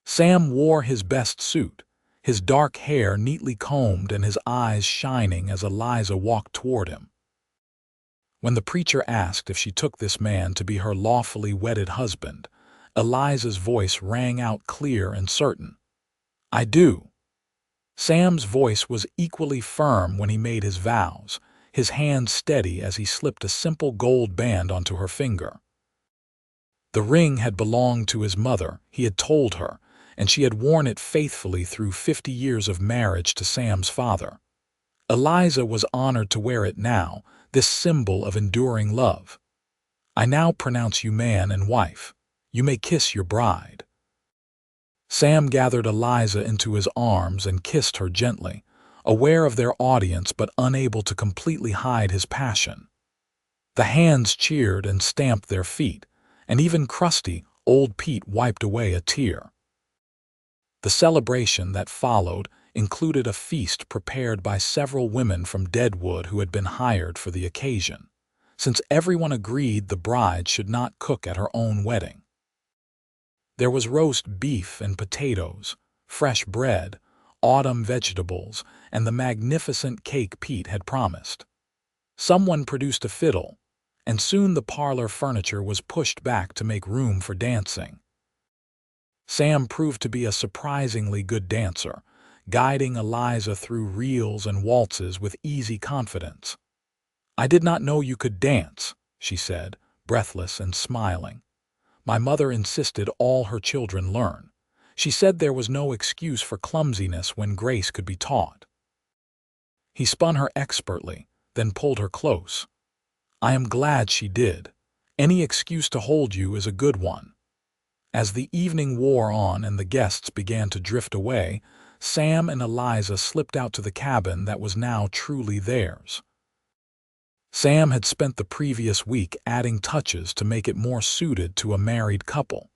Sam wore his best suit, his dark hair neatly combed and his eyes shining as Eliza walked toward him. When the preacher asked if she took this man to be her lawfully wedded husband, Eliza's voice rang out clear and certain. "I do." Sam's voice was equally firm when he made his vows, his hand steady as he slipped a simple gold band onto her finger. The ring had belonged to his mother, he had told her, and she had worn it faithfully through 50 years of marriage to Sam's father. Eliza was honored to wear it now, this symbol of enduring love. "I now pronounce you man and wife. You may kiss your bride." Sam gathered Eliza into his arms and kissed her gently, aware of their audience but unable to completely hide his passion. The hands cheered and stamped their feet, and even crusty, old Pete wiped away a tear. The celebration that followed included a feast prepared by several women from Deadwood who had been hired for the occasion, since everyone agreed the bride should not cook at her own wedding. There was roast beef and potatoes, fresh bread, autumn vegetables, and the magnificent cake Pete had promised. Someone produced a fiddle, and soon the parlor furniture was pushed back to make room for dancing. Sam proved to be a surprisingly good dancer, guiding Eliza through reels and waltzes with easy confidence. "I did not know you could dance," she said, breathless and smiling. "My mother insisted all her children learn. She said there was no excuse for clumsiness when grace could be taught." He spun her expertly, then pulled her close. "I am glad she did. Any excuse to hold you is a good one." As the evening wore on and the guests began to drift away, Sam and Eliza slipped out to the cabin that was now truly theirs. Sam had spent the previous week adding touches to make it more suited to a married couple.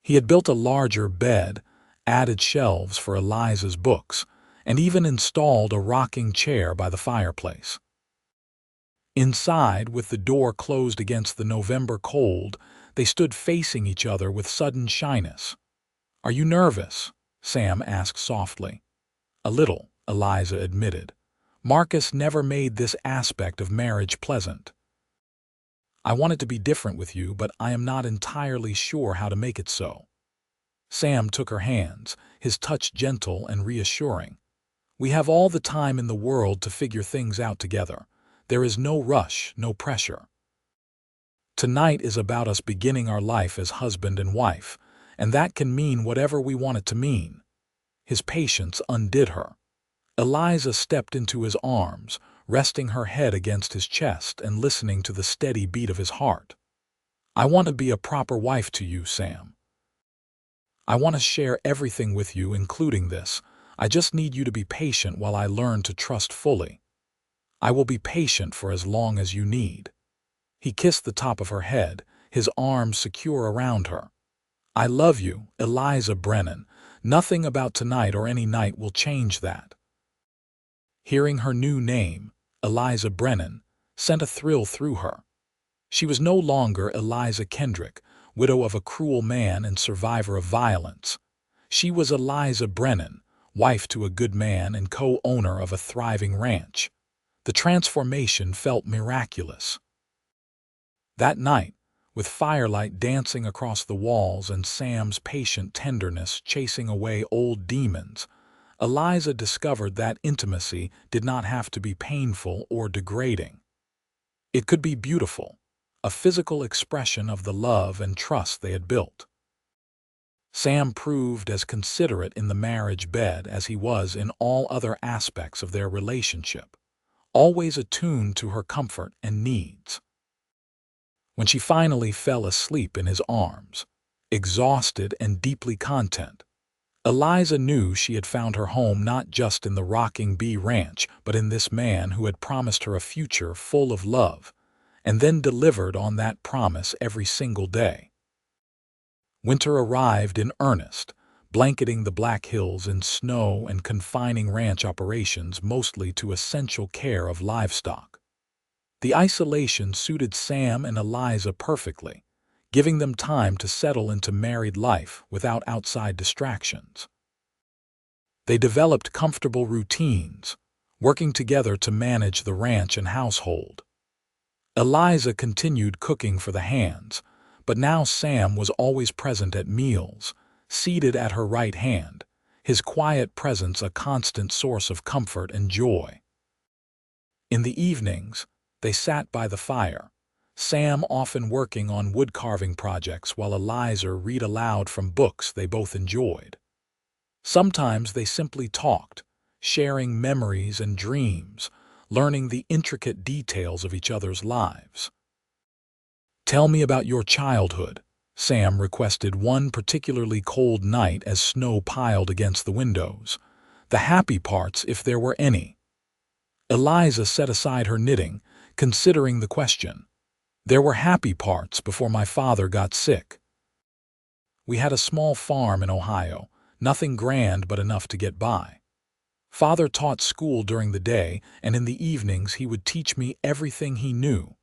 He had built a larger bed, added shelves for Eliza's books, and even installed a rocking chair by the fireplace. Inside, with the door closed against the November cold, they stood facing each other with sudden shyness. "Are you nervous?" Sam asked softly. "A little," Eliza admitted. "Marcus never made this aspect of marriage pleasant. I want it to be different with you, but I am not entirely sure how to make it so." Sam took her hands, his touch gentle and reassuring. "We have all the time in the world to figure things out together. There is no rush, no pressure. Tonight is about us beginning our life as husband and wife, and that can mean whatever we want it to mean." His patience undid her. Eliza stepped into his arms, resting her head against his chest and listening to the steady beat of his heart. "I want to be a proper wife to you, Sam. I want to share everything with you, including this. I just need you to be patient while I learn to trust fully. I will be patient for as long as you need." He kissed the top of her head, his arms secure around her. "I love you, Eliza Brennan. Nothing about tonight or any night will change that." Hearing her new name, Eliza Brennan, sent a thrill through her. She was no longer Eliza Kendrick, widow of a cruel man and survivor of violence. She was Eliza Brennan, wife to a good man and co-owner of a thriving ranch. The transformation felt miraculous. That night, with firelight dancing across the walls and Sam's patient tenderness chasing away old demons, Eliza discovered that intimacy did not have to be painful or degrading. It could be beautiful, a physical expression of the love and trust they had built. Sam proved as considerate in the marriage bed as he was in all other aspects of their relationship, always attuned to her comfort and needs. When she finally fell asleep in his arms, exhausted and deeply content, Eliza knew she had found her home not just in the rocking bee ranch, but in this man who had promised her a future full of love, and then delivered on that promise every single day. Winter arrived in earnest, blanketing the Black Hills in snow and confining ranch operations mostly to essential care of livestock. The isolation suited Sam and Eliza perfectly, giving them time to settle into married life without outside distractions. They developed comfortable routines, working together to manage the ranch and household. Eliza continued cooking for the hands, but now Sam was always present at meals, seated at her right hand, his quiet presence a constant source of comfort and joy. In the evenings, they sat by the fire, Sam often working on wood-carving projects while Eliza read aloud from books they both enjoyed. Sometimes they simply talked, sharing memories and dreams, learning the intricate details of each other's lives. "Tell me about your childhood," Sam requested one particularly cold night as snow piled against the windows. "The happy parts, if there were any." Eliza set aside her knitting, considering the question. "There were happy parts before my father got sick. We had a small farm in Ohio, nothing grand but enough to get by. Father taught school during the day, and in the evenings he would teach me everything he knew.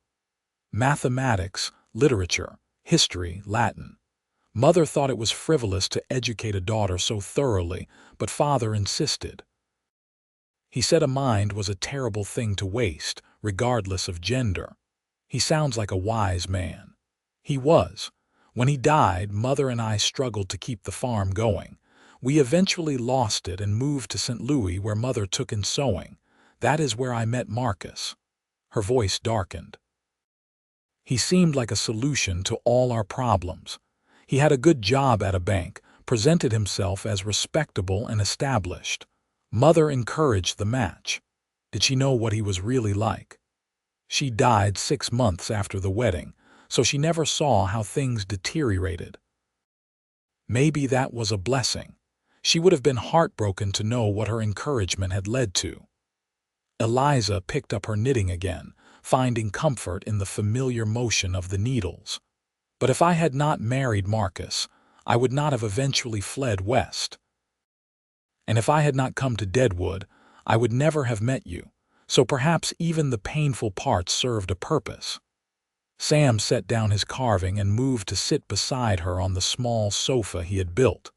Mathematics, literature, history, Latin. Mother thought it was frivolous to educate a daughter so thoroughly, but father insisted. He said a mind was a terrible thing to waste, regardless of gender. He sounds like a wise man. He was. When he died, Mother and I struggled to keep the farm going. We eventually lost it and moved to St. Louis, where Mother took in sewing. That is where I met Marcus." Her voice darkened. "He seemed like a solution to all our problems. He had a good job at a bank, presented himself as respectable and established. Mother encouraged the match. Did she know what he was really like? She died 6 months after the wedding, so she never saw how things deteriorated. Maybe that was a blessing. She would have been heartbroken to know what her encouragement had led to." Eliza picked up her knitting again, finding comfort in the familiar motion of the needles. "But if I had not married Marcus, I would not have eventually fled west. And if I had not come to Deadwood, I would never have met you, so perhaps even the painful parts served a purpose." Sam set down his carving and moved to sit beside her on the small sofa he had built.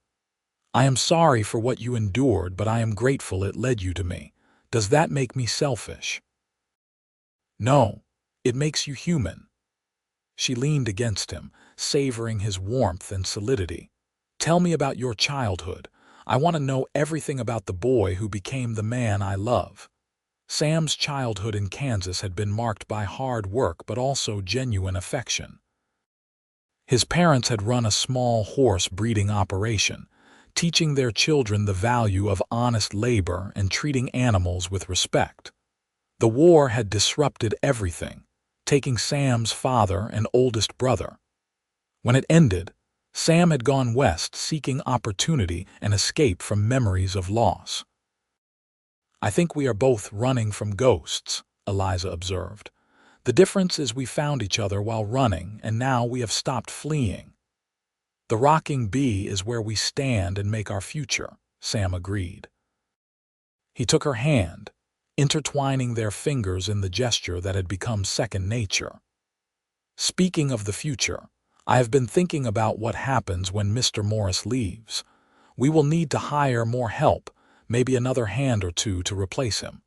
"I am sorry for what you endured, but I am grateful it led you to me. Does that make me selfish?" "No, it makes you human." She leaned against him, savoring his warmth and solidity. "Tell me about your childhood. I want to know everything about the boy who became the man I love." Sam's childhood in Kansas had been marked by hard work but also genuine affection. His parents had run a small horse breeding operation, teaching their children the value of honest labor and treating animals with respect. The war had disrupted everything, taking Sam's father and oldest brother. When it ended, Sam had gone west seeking opportunity and escape from memories of loss. "I think we are both running from ghosts," Eliza observed. "The difference is we found each other while running, and now we have stopped fleeing." "The rocking bee is where we stand and make our future," Sam agreed. He took her hand, intertwining their fingers in the gesture that had become second nature. "Speaking of the future, I have been thinking about what happens when Mr. Morris leaves. We will need to hire more help, maybe another hand or two to replace him.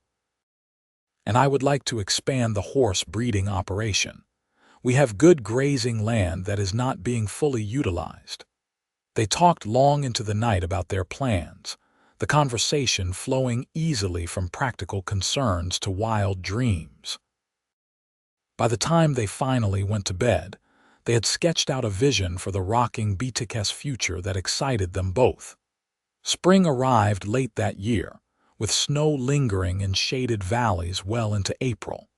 And I would like to expand the horse breeding operation. We have good grazing land that is not being fully utilized." They talked long into the night about their plans, the conversation flowing easily from practical concerns to wild dreams. By the time they finally went to bed, they had sketched out a vision for the rocking BTK's future that excited them both. Spring arrived late that year, with snow lingering in shaded valleys well into April.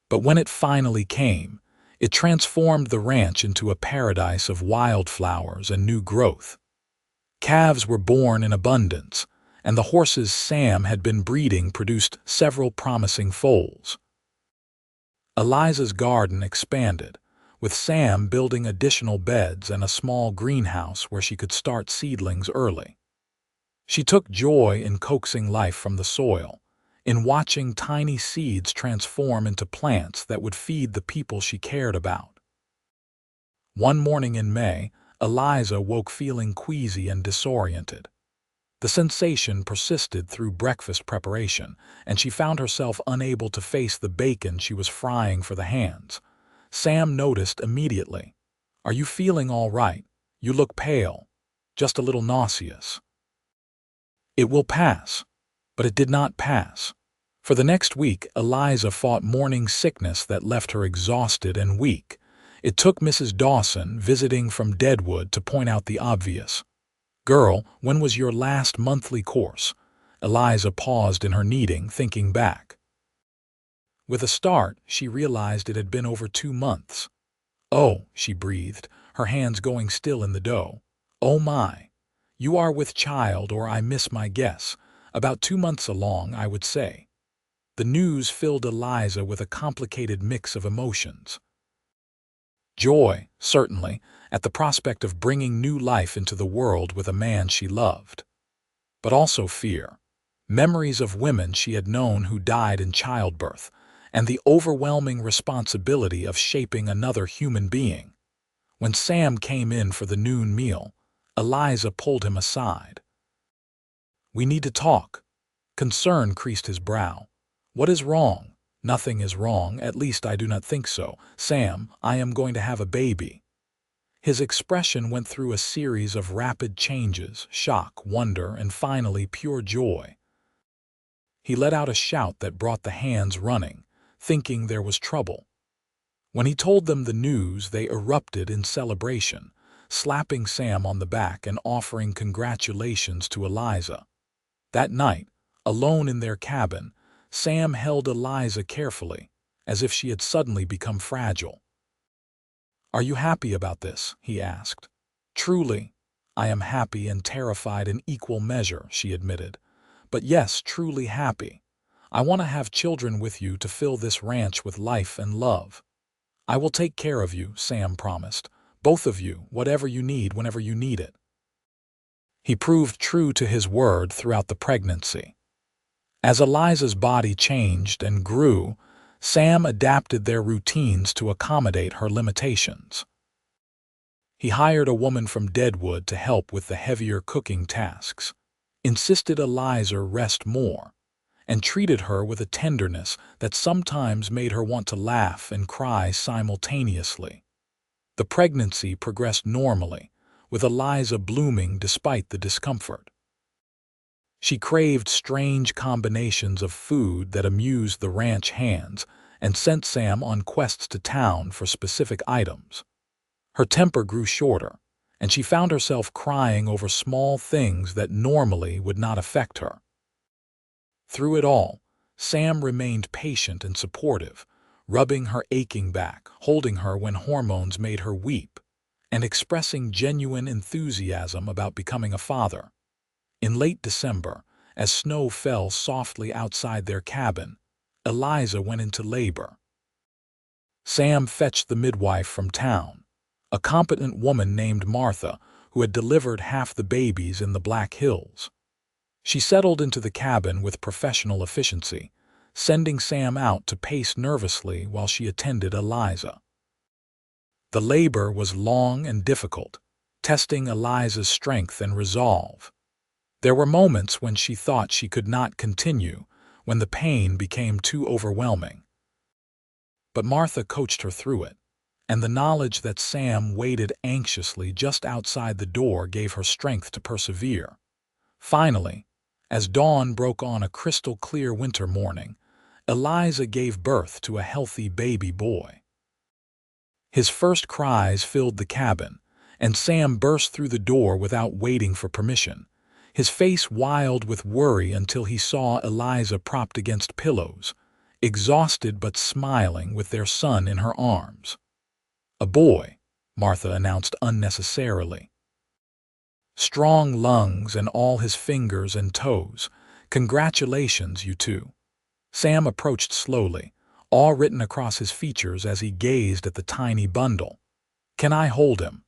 But when it finally came, it transformed the ranch into a paradise of wildflowers and new growth. Calves were born in abundance, and the horses Sam had been breeding produced several promising foals. Eliza's garden expanded, with Sam building additional beds and a small greenhouse where she could start seedlings early. She took joy in coaxing life from the soil, in watching tiny seeds transform into plants that would feed the people she cared about. One morning in May, Eliza woke feeling queasy and disoriented. The sensation persisted through breakfast preparation, and she found herself unable to face the bacon she was frying for the hands. Sam noticed immediately. "Are you feeling all right? You look pale. Just a little nauseous." "It will pass." But it did not pass. For the next week, Eliza fought morning sickness that left her exhausted and weak. It took Mrs. Dawson, visiting from Deadwood, to point out the obvious. "Girl, when was your last monthly course?" Eliza paused in her kneading, thinking back. With a start, she realized it had been over 2 months. "Oh," she breathed, her hands going still in the dough. "Oh my. You are with child, or I miss my guess. About 2 months along, I would say." The news filled Eliza with a complicated mix of emotions. Joy, certainly, at the prospect of bringing new life into the world with a man she loved. But also fear. Memories of women she had known who died in childbirth, and the overwhelming responsibility of shaping another human being. When Sam came in for the noon meal, Eliza pulled him aside. "We need to talk." Concern creased his brow. "What is wrong?" "Nothing is wrong, at least I do not think so. Sam, I am going to have a baby." His expression went through a series of rapid changes: shock, wonder, and finally pure joy. He let out a shout that brought the hands running, thinking there was trouble. When he told them the news, they erupted in celebration, slapping Sam on the back and offering congratulations to Eliza. That night, alone in their cabin, Sam held Eliza carefully, as if she had suddenly become fragile. "Are you happy about this?" he asked. "Truly, I am happy and terrified in equal measure," she admitted. "But yes, truly happy. I want to have children with you to fill this ranch with life and love." "I will take care of you," Sam promised. "Both of you, whatever you need, whenever you need it." He proved true to his word throughout the pregnancy. As Eliza's body changed and grew, Sam adapted their routines to accommodate her limitations. He hired a woman from Deadwood to help with the heavier cooking tasks, insisted Eliza rest more, and treated her with a tenderness that sometimes made her want to laugh and cry simultaneously. The pregnancy progressed normally, with Eliza blooming despite the discomfort. She craved strange combinations of food that amused the ranch hands and sent Sam on quests to town for specific items. Her temper grew shorter, and she found herself crying over small things that normally would not affect her. Through it all, Sam remained patient and supportive, rubbing her aching back, holding her when hormones made her weep, and expressing genuine enthusiasm about becoming a father. In late December, as snow fell softly outside their cabin, Eliza went into labor. Sam fetched the midwife from town, a competent woman named Martha who had delivered half the babies in the Black Hills. She settled into the cabin with professional efficiency, sending Sam out to pace nervously while she attended Eliza. The labor was long and difficult, testing Eliza's strength and resolve. There were moments when she thought she could not continue, when the pain became too overwhelming. But Martha coached her through it, and the knowledge that Sam waited anxiously just outside the door gave her strength to persevere. Finally, as dawn broke on a crystal-clear winter morning, Eliza gave birth to a healthy baby boy. His first cries filled the cabin, and Sam burst through the door without waiting for permission, his face wild with worry until he saw Eliza propped against pillows, exhausted but smiling with their son in her arms. "A boy," Martha announced unnecessarily. "Strong lungs and all his fingers and toes. Congratulations, you two." Sam approached slowly, awe written across his features as he gazed at the tiny bundle. "Can I hold him?"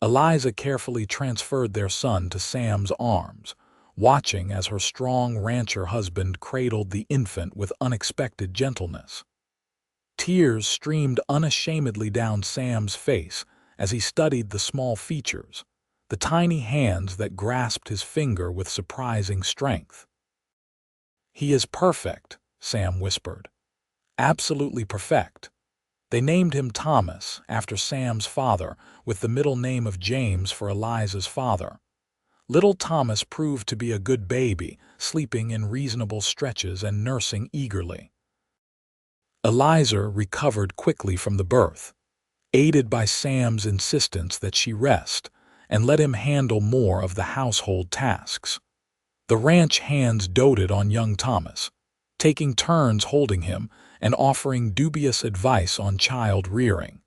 Eliza carefully transferred their son to Sam's arms, watching as her strong rancher husband cradled the infant with unexpected gentleness. Tears streamed unashamedly down Sam's face as he studied the small features, the tiny hands that grasped his finger with surprising strength. "He is perfect," Sam whispered. "Absolutely perfect." They named him Thomas, after Sam's father, with the middle name of James for Eliza's father. Little Thomas proved to be a good baby, sleeping in reasonable stretches and nursing eagerly. Eliza recovered quickly from the birth, aided by Sam's insistence that she rest, and let him handle more of the household tasks. The ranch hands doted on young Thomas, taking turns holding him and offering dubious advice on child rearing.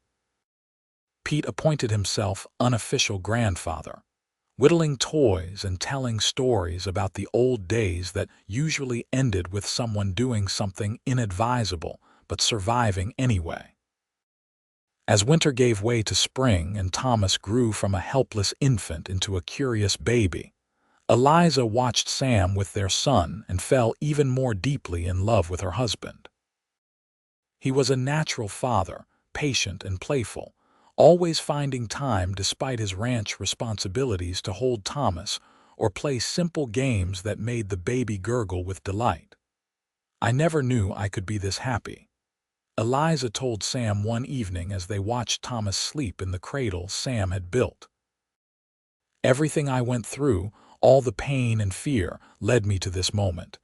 Pete appointed himself unofficial grandfather, whittling toys and telling stories about the old days that usually ended with someone doing something inadvisable but surviving anyway. As winter gave way to spring and Thomas grew from a helpless infant into a curious baby, Eliza watched Sam with their son and fell even more deeply in love with her husband. He was a natural father, patient and playful, always finding time despite his ranch responsibilities to hold Thomas or play simple games that made the baby gurgle with delight. "I never knew I could be this happy," Eliza told Sam one evening as they watched Thomas sleep in the cradle Sam had built. "Everything I went through, all the pain and fear, led me to this moment.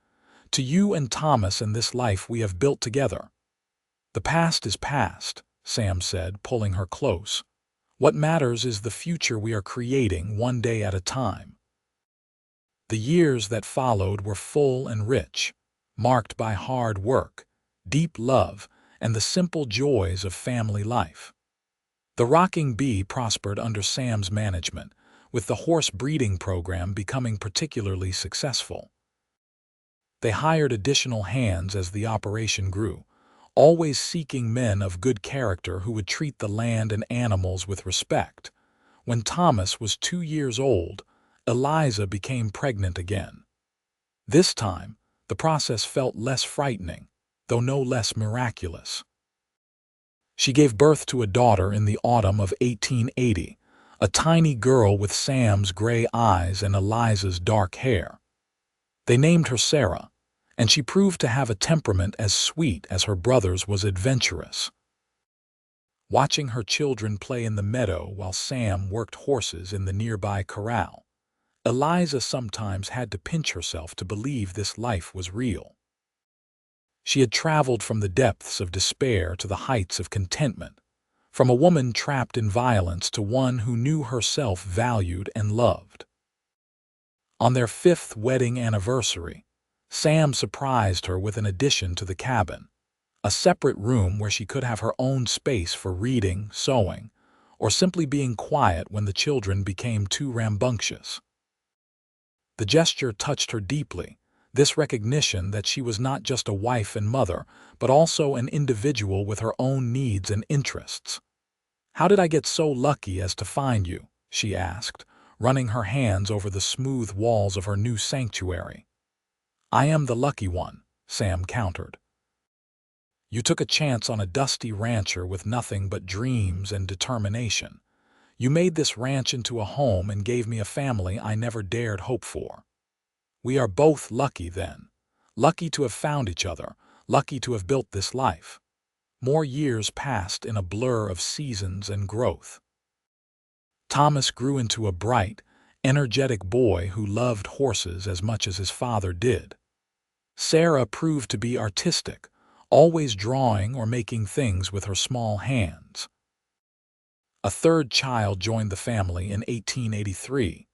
To you and Thomas and this life we have built together." "The past is past," Sam said, pulling her close. "What matters is the future we are creating one day at a time." The years that followed were full and rich, marked by hard work, deep love, and the simple joys of family life. The rocking bee prospered under Sam's management, with the horse breeding program becoming particularly successful. They hired additional hands as the operation grew, always seeking men of good character who would treat the land and animals with respect. When Thomas was 2 years old, Eliza became pregnant again. This time, the process felt less frightening, though no less miraculous. She gave birth to a daughter in the autumn of 1880, a tiny girl with Sam's gray eyes and Eliza's dark hair. They named her Sarah, and she proved to have a temperament as sweet as her brother's was adventurous. Watching her children play in the meadow while Sam worked horses in the nearby corral, Eliza sometimes had to pinch herself to believe this life was real. She had traveled from the depths of despair to the heights of contentment, from a woman trapped in violence to one who knew herself valued and loved. On their 5th wedding anniversary, Sam surprised her with an addition to the cabin, a separate room where she could have her own space for reading, sewing, or simply being quiet when the children became too rambunctious. The gesture touched her deeply, this recognition that she was not just a wife and mother, but also an individual with her own needs and interests. "How did I get so lucky as to find you?" she asked, running her hands over the smooth walls of her new sanctuary. "I am the lucky one," Sam countered. "You took a chance on a dusty rancher with nothing but dreams and determination. You made this ranch into a home and gave me a family I never dared hope for. We are both lucky then. Lucky to have found each other, lucky to have built this life." More years passed in a blur of seasons and growth. Thomas grew into a bright, energetic boy who loved horses as much as his father did. Sarah proved to be artistic, always drawing or making things with her small hands. A third child joined the family in 1883,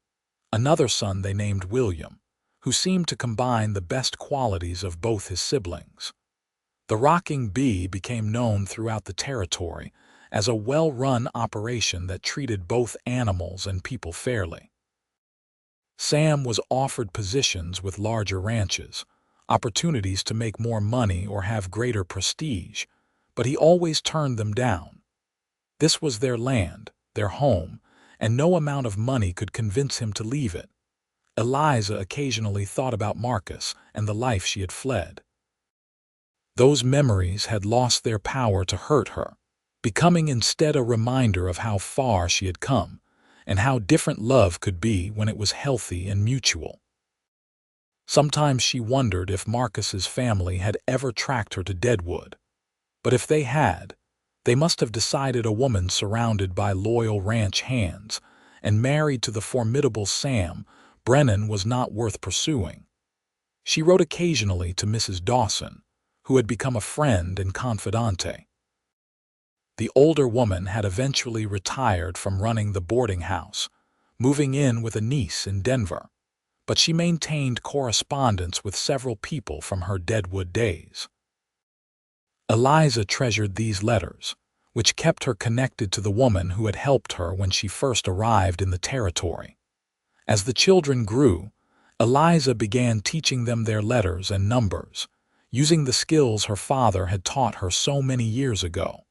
another son they named William, who seemed to combine the best qualities of both his siblings. The Rocking Bee became known throughout the territory as a well-run operation that treated both animals and people fairly. Sam was offered positions with larger ranches, opportunities to make more money or have greater prestige, but he always turned them down. This was their land, their home, and no amount of money could convince him to leave it. Eliza occasionally thought about Marcus and the life she had fled. Those memories had lost their power to hurt her, becoming instead a reminder of how far she had come and how different love could be when it was healthy and mutual. Sometimes she wondered if Marcus's family had ever tracked her to Deadwood, but if they had, they must have decided a woman surrounded by loyal ranch hands and married to the formidable Sam Brennan was not worth pursuing. She wrote occasionally to Mrs. Dawson, who had become a friend and confidante. The older woman had eventually retired from running the boarding house, moving in with a niece in Denver, but she maintained correspondence with several people from her Deadwood days. Eliza treasured these letters, which kept her connected to the woman who had helped her when she first arrived in the territory. As the children grew, Eliza began teaching them their letters and numbers, using the skills her father had taught her so many years ago.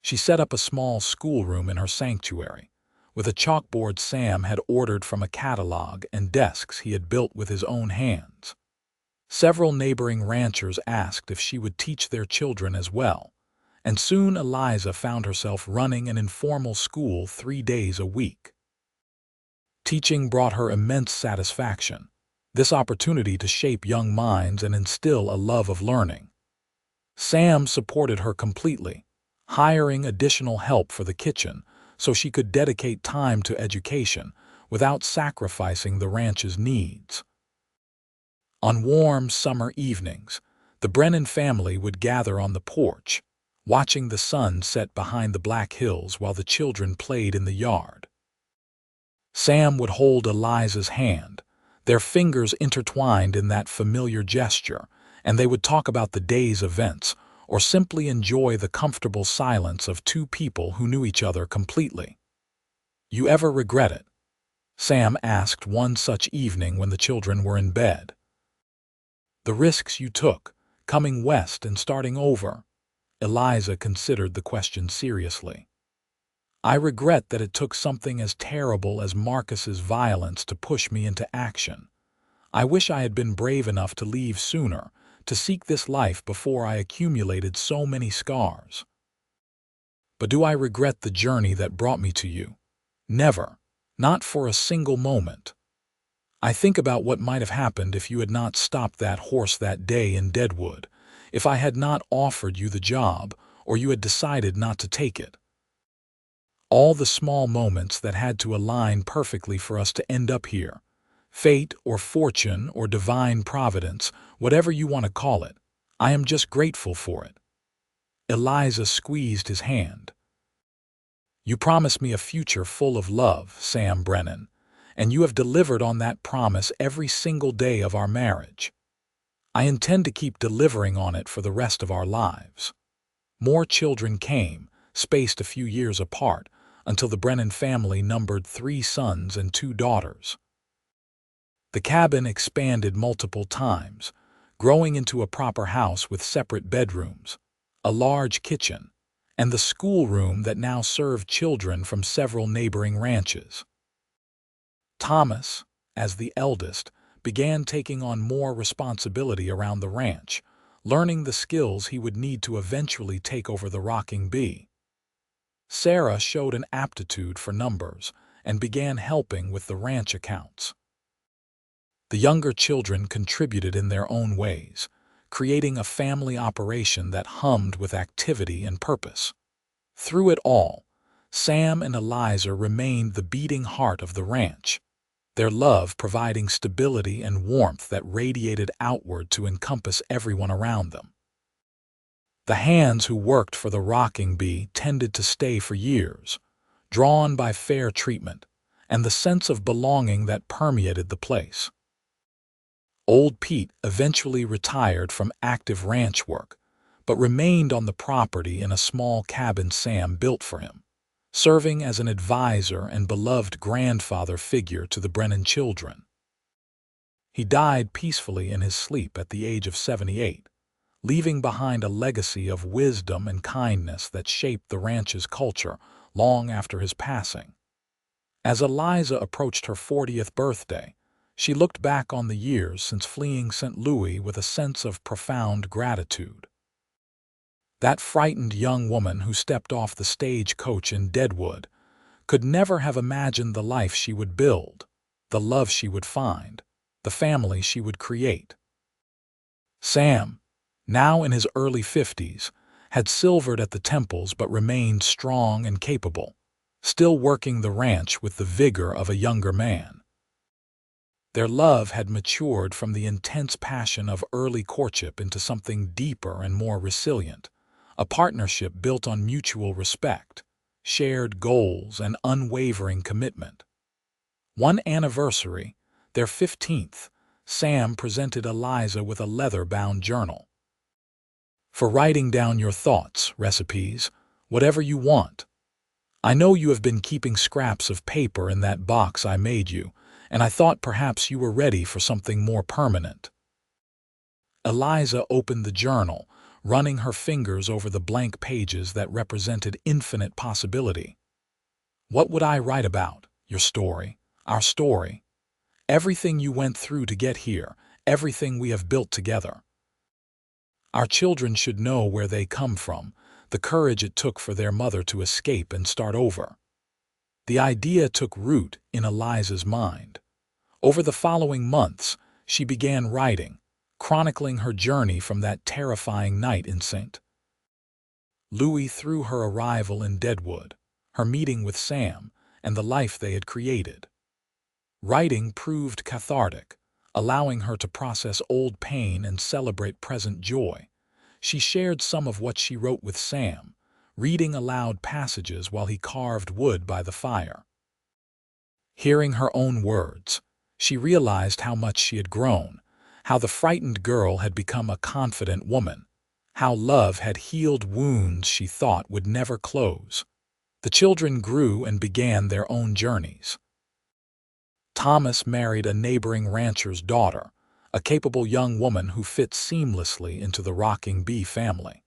She set up a small schoolroom in her sanctuary, with a chalkboard Sam had ordered from a catalog and desks he had built with his own hands. Several neighboring ranchers asked if she would teach their children as well, and soon Eliza found herself running an informal school 3 days a week. Teaching brought her immense satisfaction, this opportunity to shape young minds and instill a love of learning. Sam supported her completely, hiring additional help for the kitchen so she could dedicate time to education without sacrificing the ranch's needs. On warm summer evenings, the Brennan family would gather on the porch, watching the sun set behind the Black Hills while the children played in the yard. Sam would hold Eliza's hand, their fingers intertwined in that familiar gesture, and they would talk about the day's events or simply enjoy the comfortable silence of two people who knew each other completely. "You ever regret it?" Sam asked one such evening when the children were in bed. "The risks you took, coming west and starting over." Eliza considered the question seriously. "I regret that it took something as terrible as Marcus's violence to push me into action. I wish I had been brave enough to leave sooner, to seek this life before I accumulated so many scars. But do I regret the journey that brought me to you? Never, not for a single moment. I think about what might have happened if you had not stopped that horse that day in Deadwood, if I had not offered you the job, or you had decided not to take it. All the small moments that had to align perfectly for us to end up here, fate or fortune or divine providence, whatever you want to call it, I am just grateful for it." Eliza squeezed his hand. "You promised me a future full of love, Sam Brennan, and you have delivered on that promise every single day of our marriage. I intend to keep delivering on it for the rest of our lives." More children came, spaced a few years apart, until the Brennan family numbered 3 sons and 2 daughters. The cabin expanded multiple times, growing into a proper house with separate bedrooms, a large kitchen, and the schoolroom that now served children from several neighboring ranches. Thomas, as the eldest, began taking on more responsibility around the ranch, learning the skills he would need to eventually take over the rocking bee. Sarah showed an aptitude for numbers and began helping with the ranch accounts. The younger children contributed in their own ways, creating a family operation that hummed with activity and purpose. Through it all, Sam and Eliza remained the beating heart of the ranch, their love providing stability and warmth that radiated outward to encompass everyone around them. The hands who worked for the rocking bee tended to stay for years, drawn by fair treatment and the sense of belonging that permeated the place. Old Pete eventually retired from active ranch work, but remained on the property in a small cabin Sam built for him, serving as an advisor and beloved grandfather figure to the Brennan children. He died peacefully in his sleep at the age of 78, leaving behind a legacy of wisdom and kindness that shaped the ranch's culture long after his passing. As Eliza approached her 40th birthday, she looked back on the years since fleeing St. Louis with a sense of profound gratitude. That frightened young woman who stepped off the stagecoach in Deadwood could never have imagined the life she would build, the love she would find, the family she would create. Sam, now in his early 50s, had silvered at the temples but remained strong and capable, still working the ranch with the vigor of a younger man. Their love had matured from the intense passion of early courtship into something deeper and more resilient, a partnership built on mutual respect, shared goals, and unwavering commitment. One anniversary, their 15th, Sam presented Eliza with a leather-bound journal. "For writing down your thoughts, recipes, whatever you want. I know you have been keeping scraps of paper in that box I made you, and I thought perhaps you were ready for something more permanent." Eliza opened the journal, running her fingers over the blank pages that represented infinite possibility. "What would I write about? Your story, our story. Everything you went through to get here, everything we have built together. Our children should know where they come from, the courage it took for their mother to escape and start over." The idea took root in Eliza's mind. Over the following months, she began writing, chronicling her journey from that terrifying night in St. Louis through her arrival in Deadwood, her meeting with Sam, and the life they had created. Writing proved cathartic, allowing her to process old pain and celebrate present joy. She shared some of what she wrote with Sam, reading aloud passages while he carved wood by the fire. Hearing her own words, she realized how much she had grown, how the frightened girl had become a confident woman, how love had healed wounds she thought would never close. The children grew and began their own journeys. Thomas married a neighboring rancher's daughter, a capable young woman who fit seamlessly into the Rocking Bee family.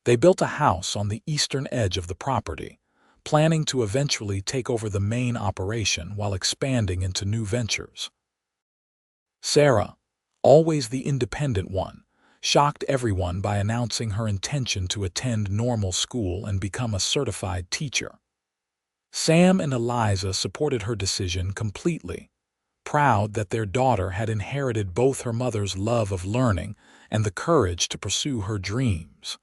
They built a house on the eastern edge of the property, planning to eventually take over the main operation while expanding into new ventures. Sarah, always the independent one, shocked everyone by announcing her intention to attend normal school and become a certified teacher. Sam and Eliza supported her decision completely, proud that their daughter had inherited both her mother's love of learning and the courage to pursue her dreams.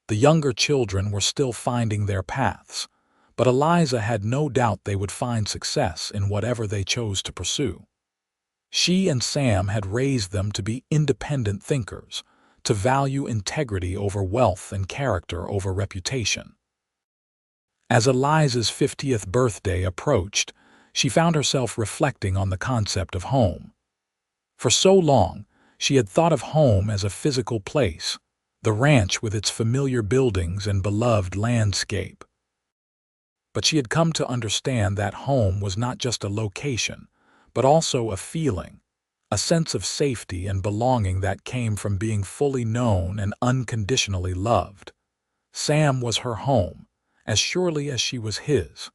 The younger children were still finding their paths, but Eliza had no doubt they would find success in whatever they chose to pursue. She and Sam had raised them to be independent thinkers, to value integrity over wealth and character over reputation. As Eliza's 50th birthday approached, she found herself reflecting on the concept of home. For so long, she had thought of home as a physical place, the ranch with its familiar buildings and beloved landscape. But she had come to understand that home was not just a location, but also a feeling, a sense of safety and belonging that came from being fully known and unconditionally loved. Sam was her home, as surely as she was his.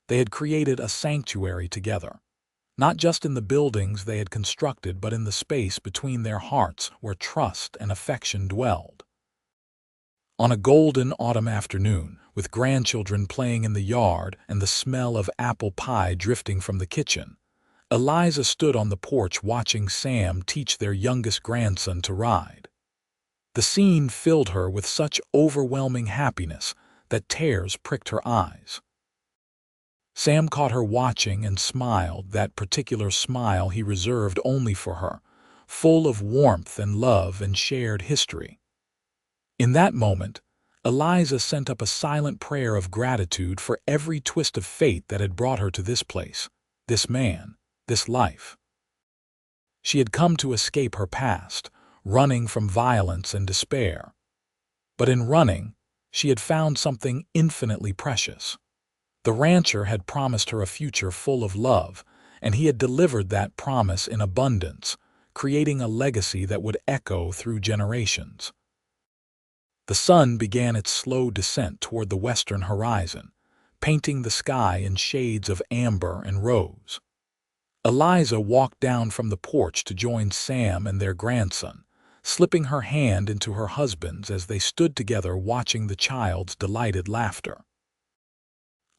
They had created a sanctuary together, not just in the buildings they had constructed but in the space between their hearts where trust and affection dwelled. On a golden autumn afternoon, with grandchildren playing in the yard and the smell of apple pie drifting from the kitchen, Eliza stood on the porch watching Sam teach their youngest grandson to ride. The scene filled her with such overwhelming happiness that tears pricked her eyes. Sam caught her watching and smiled, that particular smile he reserved only for her, full of warmth and love and shared history. In that moment, Eliza sent up a silent prayer of gratitude for every twist of fate that had brought her to this place, this man, this life. She had come to escape her past, running from violence and despair. But in running, she had found something infinitely precious. The rancher had promised her a future full of love, and he had delivered that promise in abundance, creating a legacy that would echo through generations. The sun began its slow descent toward the western horizon, painting the sky in shades of amber and rose. Eliza walked down from the porch to join Sam and their grandson, slipping her hand into her husband's as they stood together watching the child's delighted laughter.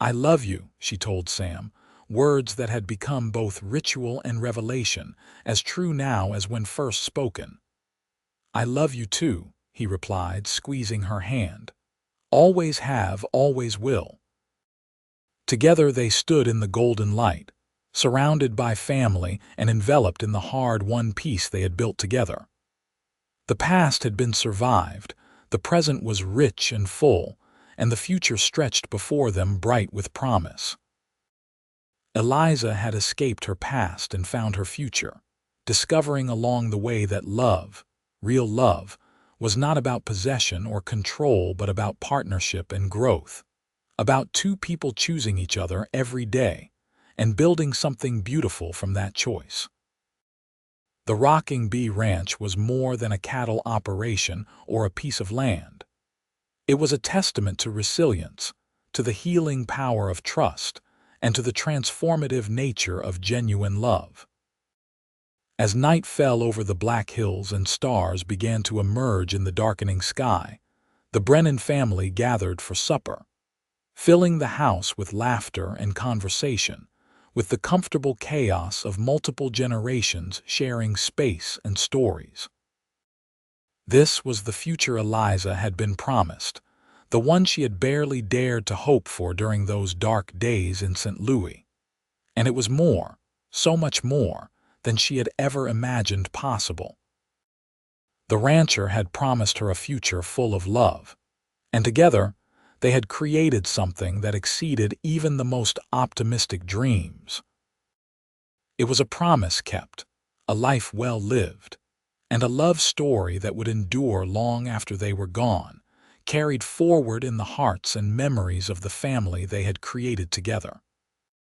"I love you," she told Sam, words that had become both ritual and revelation, as true now as when first spoken. "I love you too," he replied, squeezing her hand. "Always have, always will." Together they stood in the golden light, surrounded by family and enveloped in the hard-won peace they had built together. The past had been survived, the present was rich and full, and the future stretched before them bright with promise. Eliza had escaped her past and found her future, discovering along the way that love, real love, was not about possession or control but about partnership and growth, about two people choosing each other every day and building something beautiful from that choice. The Rocking Bee Ranch was more than a cattle operation or a piece of land. It was a testament to resilience, to the healing power of trust, and to the transformative nature of genuine love. As night fell over the Black Hills and stars began to emerge in the darkening sky, the Brennan family gathered for supper, filling the house with laughter and conversation, with the comfortable chaos of multiple generations sharing space and stories. This was the future Eliza had been promised, the one she had barely dared to hope for during those dark days in St. Louis. And it was more, so much more, than she had ever imagined possible. The rancher had promised her a future full of love, and together they had created something that exceeded even the most optimistic dreams. It was a promise kept, a life well lived, and a love story that would endure long after they were gone, carried forward in the hearts and memories of the family they had created together.